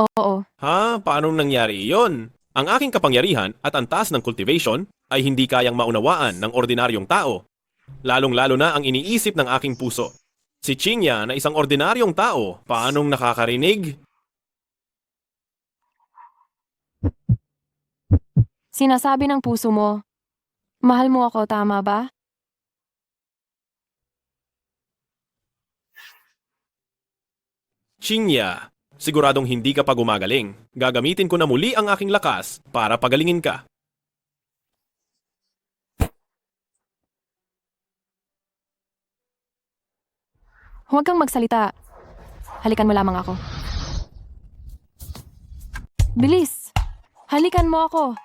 Oo. Ha? Paanong nangyari iyon? Ang aking kapangyarihan at ang taas ng cultivation ay hindi kayang maunawaan ng ordinaryong tao. Lalong-lalo na ang iniisip ng aking puso. Si Chingya na isang ordinaryong tao, paanong nakakarinig? Sinasabi ng puso mo, mahal mo ako, tama ba? Chingya, siguradong hindi ka pa gumagaling. Gagamitin ko na muli ang aking lakas para pagalingin ka. Huwag kang magsalita. Halikan mo lamang ako. Bilis! Halikan mo ako!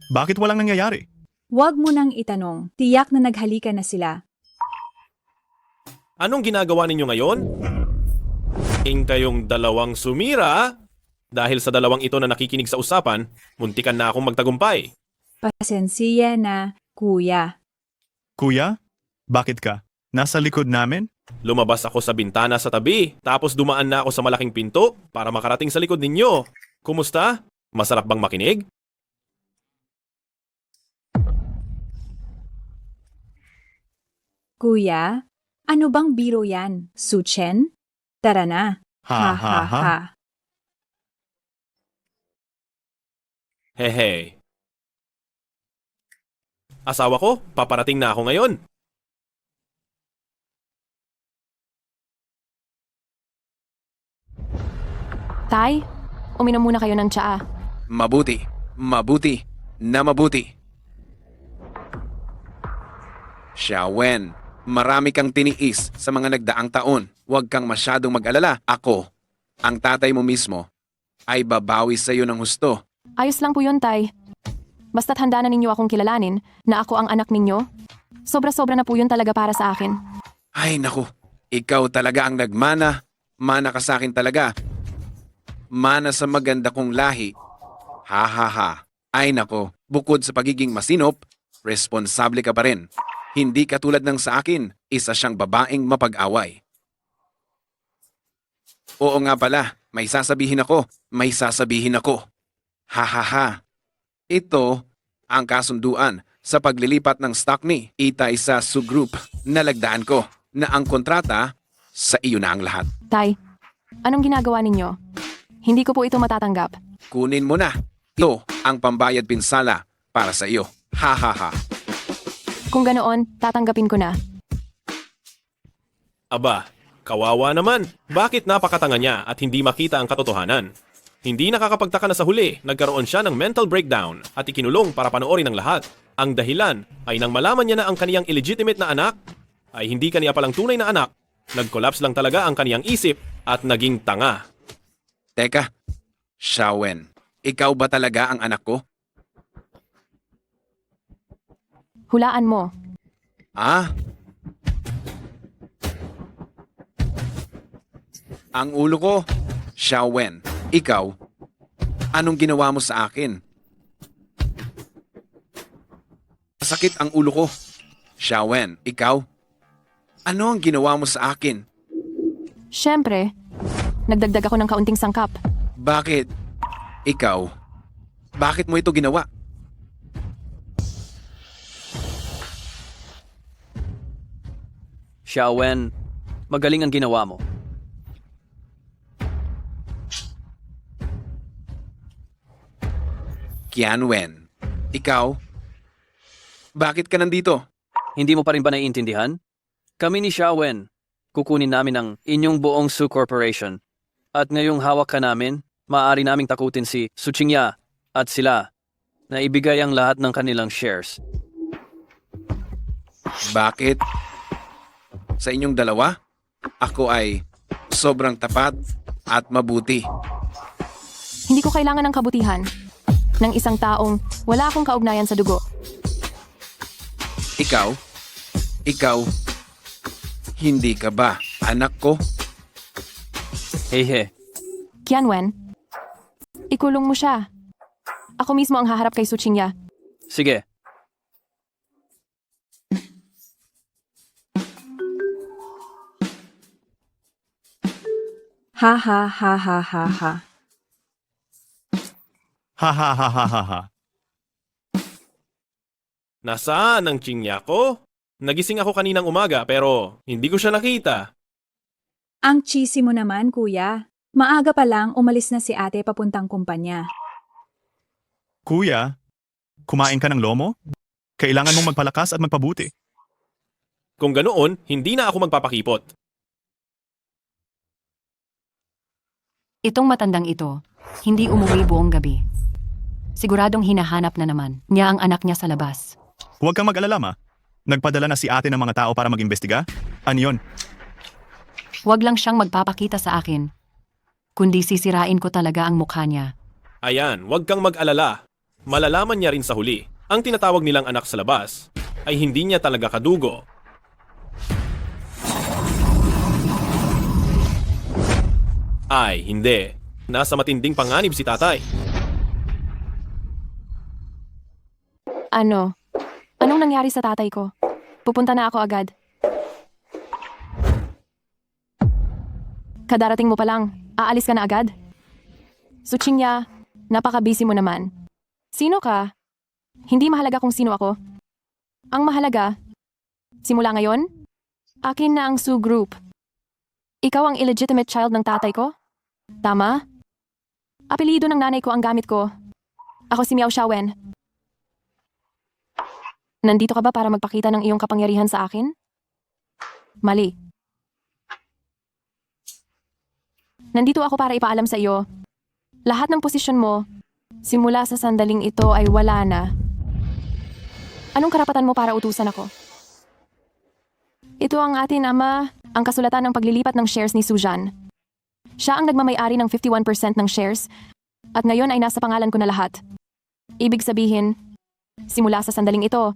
Bakit walang nangyayari? Huwag mo nang itanong. Tiyak na naghalikan na sila. Anong ginagawa ninyo ngayon? Kayong dalawang sumira? Dahil sa dalawang ito na nakikinig sa usapan, muntikan na akong magtagumpay. Pasensiya na, kuya. Kuya? Bakit ka? Nasa likod namin? Lumabas ako sa bintana sa tabi, tapos dumaan na ako sa malaking pinto para makarating sa likod ninyo. Kumusta? Masarap bang makinig? Kuya, ano bang biro yan? Suchen? Tara na. Ha ha ha. Hehe. Asawa ko, paparating na ako ngayon. Tay, uminom muna kayo ng tsaa. Mabuti. Mabuti. Na mabuti. Xiaowen, marami kang tiniis sa mga nagdaang taon. Huwag kang masyadong mag-alala. Ako, ang tatay mo mismo, ay babawi sa iyo ng husto. Ayos lang po yun, Tay. Basta't handa na ninyo akong kilalanin na ako ang anak ninyo. Sobra-sobra na po yun talaga para sa akin. Ay naku, ikaw talaga ang nagmana. Mana ka sa akin talaga. Mana sa maganda kong lahi. Ha ha ha. Ay nako, bukod sa pagiging masinop, responsable ka pa rin. Hindi katulad ng sa akin, isa siyang babaeng mapag-away. Oo nga pala, may sasabihin ako. May sasabihin ako. Ha ha ha. Ito ang kasunduan sa paglilipat ng stock ni Itay sa Su Group na lagdaan ko na ang kontrata sa iyo na ang lahat. Tay, anong ginagawa ninyo? Hindi ko po ito matatanggap. Kunin mo na. Ito ang pambayad pinsala para sa iyo. Ha ha ha. Kung ganoon, tatanggapin ko na. Aba, kawawa naman. Bakit napakatanga niya at hindi makita ang katotohanan? Hindi nakakapagtaka na sa huli, nagkaroon siya ng mental breakdown at ikinulong para panoorin ng lahat. Ang dahilan ay nang malaman niya na ang kaniyang illegitimate na anak ay hindi kaniya palang tunay na anak. Nag-collapse lang talaga ang kaniyang isip at naging tanga. Teka, Xiaowen, ikaw ba talaga ang anak ko? Hulaan mo. Ah? Ang ulo ko, Xiaowen, ikaw, anong ginawa mo sa akin? Sakit ang ulo ko. Xiaowen, ikaw, ano ang ginawa mo sa akin? Siyempre, nagdagdag ako ng kaunting sangkap. Bakit? Ikaw, bakit mo ito ginawa? Xiaowen, magaling ang ginawa mo. Qianwen, ikaw, bakit ka nandito? Hindi mo pa rin ba naiintindihan? Kami ni Xiaowen, kukunin namin ang inyong buong Su Corporation. At ngayong hawak ka namin, maaari naming takutin si Su Qingya at sila na ibigay ang lahat ng kanilang shares. Bakit? Sa inyong dalawa, ako ay sobrang tapat at mabuti. Hindi ko kailangan ng kabutihan ng isang taong wala akong kaugnayan sa dugo. Ikaw, Hindi ka ba, anak ko? Hehe. Qianwen, ikulong mo siya. Ako mismo ang haharap kay Su Qingya. Sige. Ha ha ha ha ha ha. Ha ha ha ha ha ha. Nasaan ang Qingya ko? Nagising ako kaninang umaga pero hindi ko siya nakita. Ang cheesy mo naman, kuya. Maaga pa lang umalis na si ate papuntang kumpanya. Kuya, kumain ka ng lomo? Kailangan mong magpalakas at magpabuti. Kung ganoon, hindi na ako magpapakipot. Itong matandang ito, hindi umuwi buong gabi. Siguradong hinahanap na naman niya ang anak niya sa labas. Huwag kang mag-alala, ma. Nagpadala na si ate ng mga tao para mag-imbestiga? Ano yun? Huwag lang siyang magpapakita sa akin, kundi sisirain ko talaga ang mukha niya. Ayan, huwag kang mag-alala. Malalaman niya rin sa huli. Ang tinatawag nilang anak sa labas ay hindi niya talaga kadugo. Ay, hindi. Nasa matinding panganib si tatay. Ano? Anong nangyari sa tatay ko? Pupunta na ako agad. Kadarating mo pa lang, aalis ka na agad? Su Qingya, napaka-busy mo naman. Sino ka? Hindi mahalaga kung sino ako. Ang mahalaga, simula ngayon, akin na ang Su Group. Ikaw ang illegitimate child ng tatay ko? Tama? Apelyido ng nanay ko ang gamit ko. Ako si Miao Xiaowen. Nandito ka ba para magpakita ng iyong kapangyarihan sa akin? Mali. Nandito ako para ipaalam sa iyo. Lahat ng posisyon mo, simula sa sandaling ito ay wala na. Anong karapatan mo para utusan ako? Ito ang atin, ama, ang kasulatan ng paglilipat ng shares ni Sujan. Siya ang nagmamay-ari ng 51% ng shares at ngayon ay nasa pangalan ko na lahat. Ibig sabihin, simula sa sandaling ito,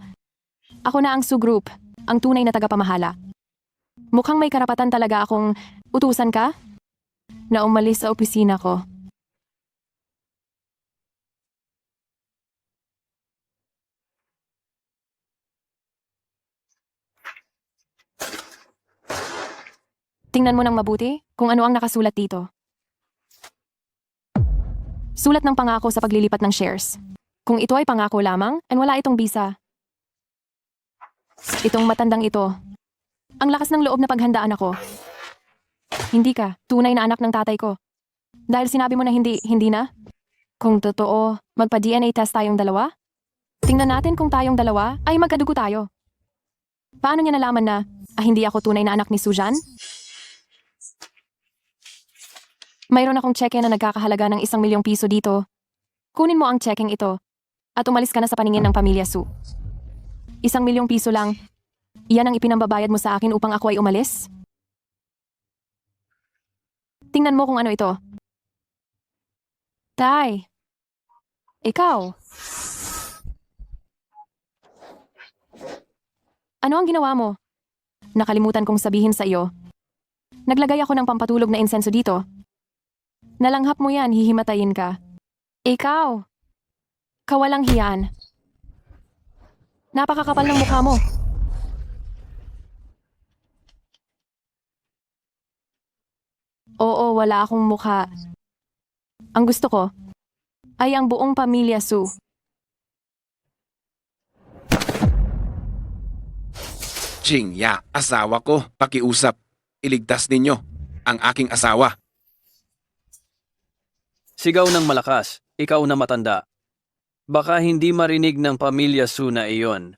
ako na ang Su Group, ang tunay na tagapamahala. Mukhang may karapatan talaga akong utusan ka na umalis sa opisina ko. Tingnan mo ng mabuti kung ano ang nakasulat dito. Sulat ng pangako sa paglilipat ng shares. Kung ito ay pangako lamang, wala itong bisa. Itong matandang ito. Ang lakas ng loob na paghandaan ako. Hindi ka, tunay na anak ng tatay ko. Dahil sinabi mo na hindi na? Kung totoo, magpa-DNA test tayong dalawa? Tingnan natin kung tayong dalawa ay magkadugo tayo. Paano niya nalaman na hindi ako tunay na anak ni Sujan? Mayroon akong cheque na nagkakahalaga ng 1 milyong piso dito. Kunin mo ang checking ito at umalis ka na sa paningin ng pamilya Su. 1 milyong piso lang. Iyan ang ipinambabayad mo sa akin upang ako ay umalis? Tingnan mo kung ano ito. Tay. Ikaw. Ano ang ginawa mo? Nakalimutan kong sabihin sa iyo. Naglagay ako ng pampatulog na insenso dito. Nalanghap mo yan, hihimatayin ka. Ikaw. Kawalang hiyan. Napakakapal ng mukha mo. Oo, wala akong mukha. Ang gusto ko ay ang buong pamilya Su. Qingya, asawa ko, pakiusap. Iligtas ninyo ang aking asawa. Sigaw ng malakas, ikaw na matanda. Baka hindi marinig ng pamilya Su na iyon.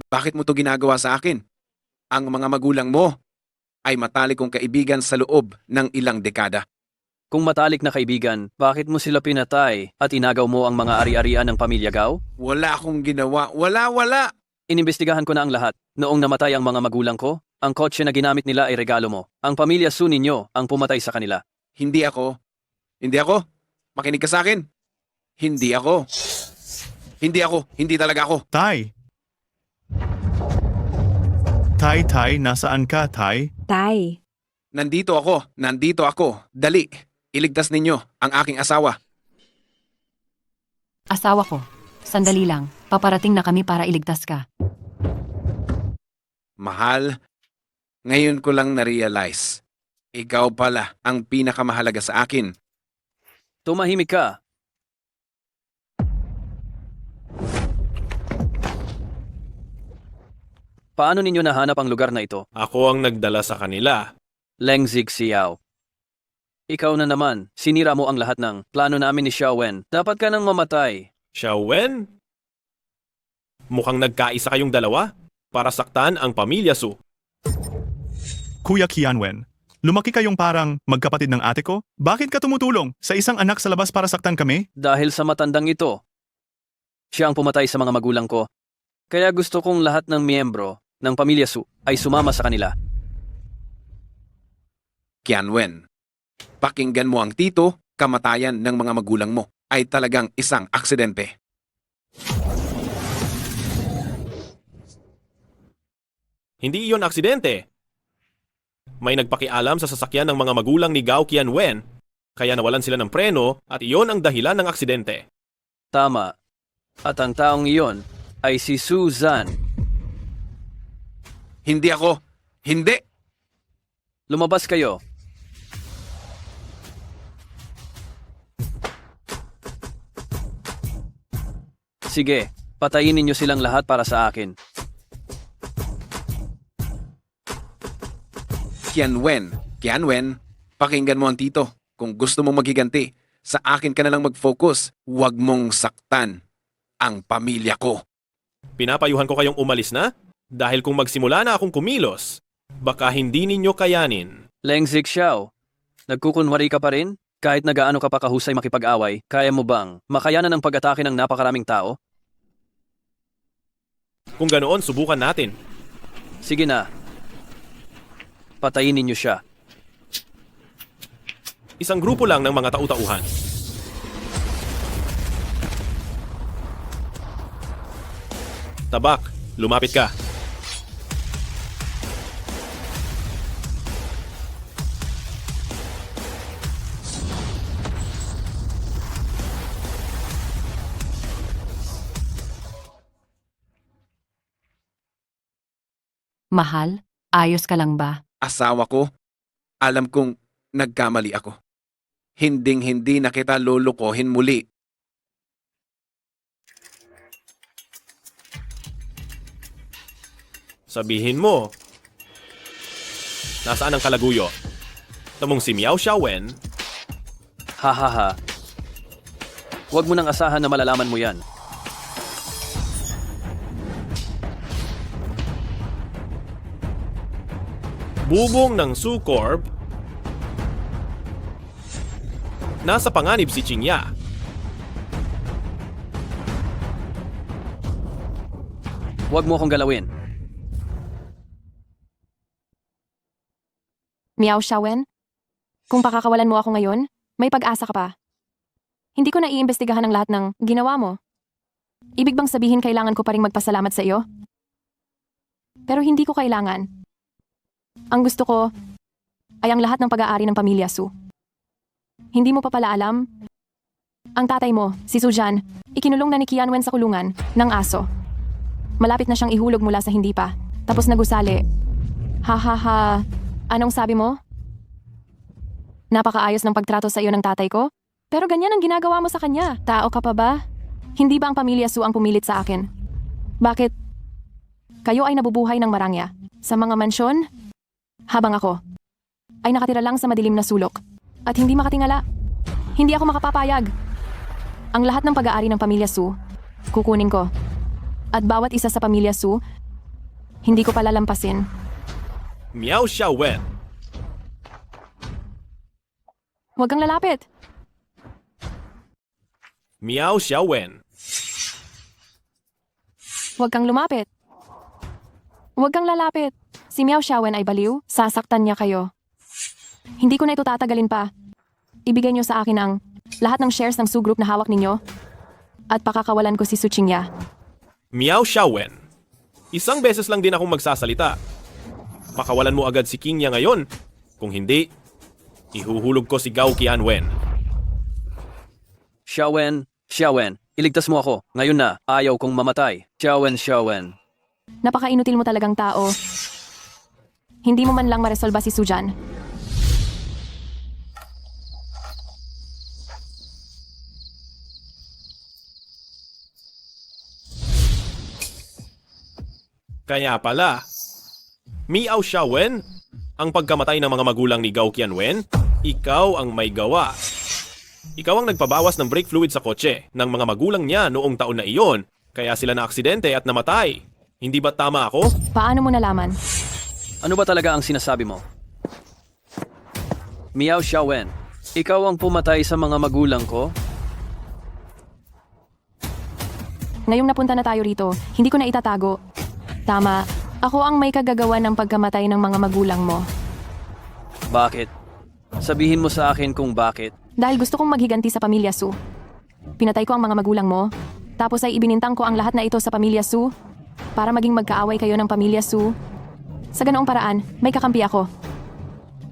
Bakit mo to ginagawa sa akin? Ang mga magulang mo ay matalik kong kaibigan sa loob ng ilang dekada. Kung matalik na kaibigan, bakit mo sila pinatay at inagaw mo ang mga ari-arian ng pamilya Gao? Wala akong ginawa. Wala! Inimbestigahan ko na ang lahat. Noong namatay ang mga magulang ko, ang kotse na ginamit nila ay regalo mo. Ang pamilya Su ninyo ang pumatay sa kanila. Hindi ako. Makinig ka sa akin. Hindi ako. Hindi talaga ako. Tay! Tai, nasaan ka, Tai? Tai, Nandito ako. Dali, iligtas ninyo ang aking asawa. Asawa ko. Sandali lang. Paparating na kami para iligtas ka. Mahal, ngayon ko lang na-realize. Ikaw pala ang pinakamahalaga sa akin. Tumahimik ka. Paano ninyo nahanap ang lugar na ito? Ako ang nagdala sa kanila. Lengzig Xiao. Ikaw na naman, sinira mo ang lahat ng plano namin ni Xiao Wen. Dapat ka nang mamatay. Xiao Wen? Mukhang nagkaisa kayong dalawa para saktan ang pamilya Su. Kuya Qianwen, lumaki kayong parang magkapatid ng ate ko? Bakit ka tumutulong sa isang anak sa labas para saktan kami? Dahil sa matandang ito. Siya ang pumatay sa mga magulang ko. Kaya gusto kong lahat ng miyembro ng pamilya Su ay sumama sa kanila. Qianwen, pakinggan mo ang tito, kamatayan ng mga magulang mo ay talagang isang aksidente. Hindi iyon aksidente. May nagpakialam sa sasakyan ng mga magulang ni Gao Qianwen, kaya nawalan sila ng preno at iyon ang dahilan ng aksidente. Tama. At ang taong iyon ay si Susan. Hindi ako. Hindi. Lumabas kayo. Sige, patayin ninyo silang lahat para sa akin. Qianwen, pakinggan mo ang tito. Kung gusto mong magiganti, sa akin ka na lang mag-focus. Huwag mong saktan ang pamilya ko. Pinapayuhan ko kayong umalis na? Dahil kung magsimula na akong kumilos, baka hindi ninyo kayanin. Lengzig Xiao, nagkukunwari ka pa rin? Kahit na gaano ka pa kahusay makipag-away, kaya mo bang makayanan ng pag-atake ng napakaraming tao? Kung ganoon, subukan natin. Sige na. Patayin ninyo siya. Isang grupo lang ng mga tau-tauhan. Tabak, lumapit ka. Mahal, ayos ka lang ba? Asawa ko, alam kong nagkamali ako. Hinding-hindi na kita lulukohin muli. Sabihin mo, nasaan ang kalaguyo? Tamong si Miao Xiaowen. Hahaha. Huwag mo nang asahan na malalaman mo yan. Bubong ng Su Corp. Nasa panganib si Qingya. Huwag mo akong galawin. Miao Xiaowen, kung pakakawalan mo ako ngayon, may pag-asa ka pa. Hindi ko na iimbestigahan ang lahat ng ginawa mo. Ibig bang sabihin kailangan ko pa ring magpasalamat sa iyo? Pero hindi ko kailangan. Ang gusto ko ay ang lahat ng pag-aari ng pamilya Su. Hindi mo pa pala alam? Ang tatay mo, si Sujan, ikinulong na ni Qianwen sa kulungan ng aso. Malapit na siyang ihulog mula sa hindi pa. Tapos nagusali. Ha. Anong sabi mo? Napakaayos ng pagtrato sa iyo ng tatay ko? Pero ganyan ang ginagawa mo sa kanya. Tao ka pa ba? Hindi ba ang pamilya Su ang pumilit sa akin? Bakit? Kayo ay nabubuhay ng marangya. Sa mga mansyon? Habang ako ay nakatira lang sa madilim na sulok at hindi makatingala. Hindi ako makapapayag. Ang lahat ng pag-aari ng pamilya Su, kukunin ko. At bawat isa sa pamilya Su, hindi ko palalampasin. Miao Xiaowen. Huwag kang lalapit. Miao Xiaowen. Huwag kang lumapit. Huwag kang lalapit. Si Miao Xiaowen ay baliw, sasaktan niya kayo. Hindi ko na ito tatagalin pa. Ibigay niyo sa akin ang lahat ng shares ng Su Group na hawak ninyo at pakakawalan ko si Su Qingya. Miao Xiaowen. Isang beses lang din akong magsasalita. Pakawalan mo agad si King niya ngayon. Kung hindi, ihuhulog ko si Gao Qianwen. Xiaowen, iligtas mo ako. Ngayon na, ayaw kong mamatay. Xiaowen. Napaka-inutil mo talagang tao. Hindi mo man lang maresolba si Sujan. Kaya pala, Miao Xiaowen, ang pagkamatay ng mga magulang ni Gao Qianwen, ikaw ang may gawa. Ikaw ang nagpabawas ng brake fluid sa kotse ng mga magulang niya noong taon na iyon, kaya sila na aksidente at namatay. Hindi ba tama ako? Paano mo nalaman? Ano ba talaga ang sinasabi mo? Miao Xiaowen, ikaw ang pumatay sa mga magulang ko? Ngayong napunta na tayo rito, hindi ko na itatago. Tama, ako ang may kagagawa ng pagkamatay ng mga magulang mo. Bakit? Sabihin mo sa akin kung bakit. Dahil gusto kong maghiganti sa pamilya Su. Pinatay ko ang mga magulang mo, tapos ay ibinintang ko ang lahat na ito sa pamilya Su para maging magkaaway kayo ng pamilya Su. Sa ganoong paraan, may kakampi ako.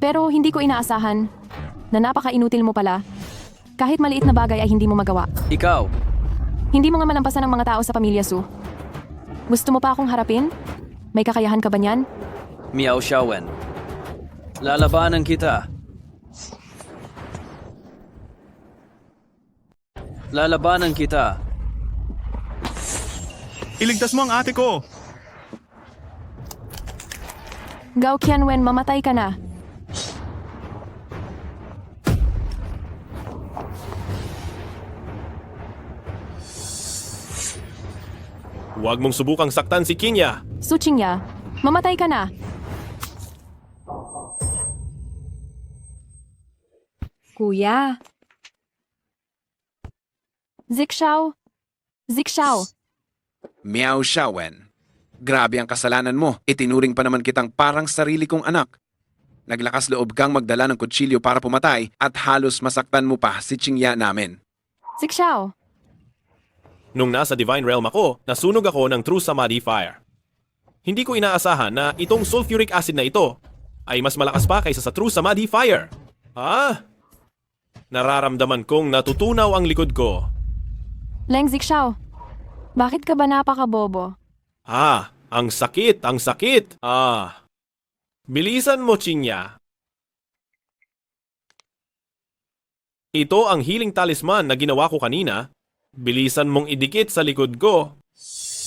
Pero hindi ko inaasahan na napaka-inutil mo pala. Kahit maliit na bagay ay hindi mo magawa. Ikaw, Hindi mo nga malampasan ng mga tao sa pamilya Su. Gusto mo pa akong harapin? May kakayahan ka ba niyan? Miao Xiaowen, lalabanan kita. Lalabanan kita. Iligtas mo ang ate ko! Gao Qianwen, mamatay ka na. Huwag mong subukang saktan si King niya. Su Qingya, mamatay ka na. Kuya, Zixao. Miao Xiaowen, grabe ang kasalanan mo. Itinuring pa naman kitang parang sarili kong anak. Naglakas loob kang magdala ng kutsilyo para pumatay at halos masaktan mo pa si Qingya namin. Zixao. Nung nasa Divine Realm ako, nasunog ako ng True Samadhi Fire. Hindi ko inaasahan na itong sulfuric acid na ito ay mas malakas pa kaysa sa True Samadhi Fire. Nararamdaman kong natutunaw ang likod ko. Leng Zixao, bakit ka ba napakabobo? Ang sakit, ang sakit. Bilisan mo, Qingya. Ito ang healing talisman na ginawa ko kanina. Bilisan mong idikit sa likod ko.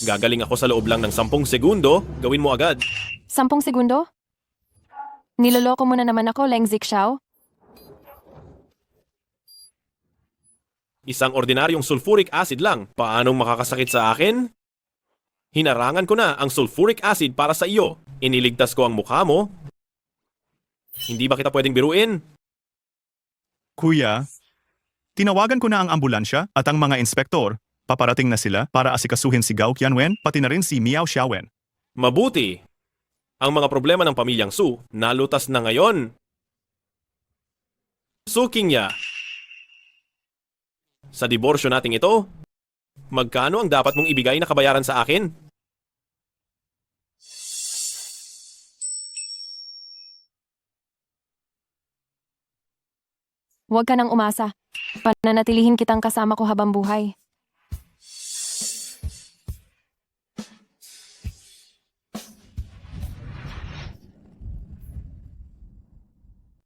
Gagaling ako sa loob lang ng 10 segundo. Gawin mo agad. 10 segundo? Niloloko mo na naman ako, Leng Zixao. Isang ordinaryong sulfuric acid lang. Paanong makakasakit sa akin? Hinarangan ko na ang sulfuric acid para sa iyo. Iniligtas ko ang mukha mo. Hindi ba kita pwedeng biruin? Kuya, tinawagan ko na ang ambulansya at ang mga inspektor. Paparating na sila para asikasuhin si Gao Qianwen pati na rin si Miao Xiaowen. Mabuti. Ang mga problema ng pamilyang Su nalutas na ngayon. Su Qingya, sa diborsyo nating ito, magkano ang dapat mong ibigay na kabayaran sa akin? Huwag ka nang umasa. Pananatilihin kitang kasama ko habang buhay.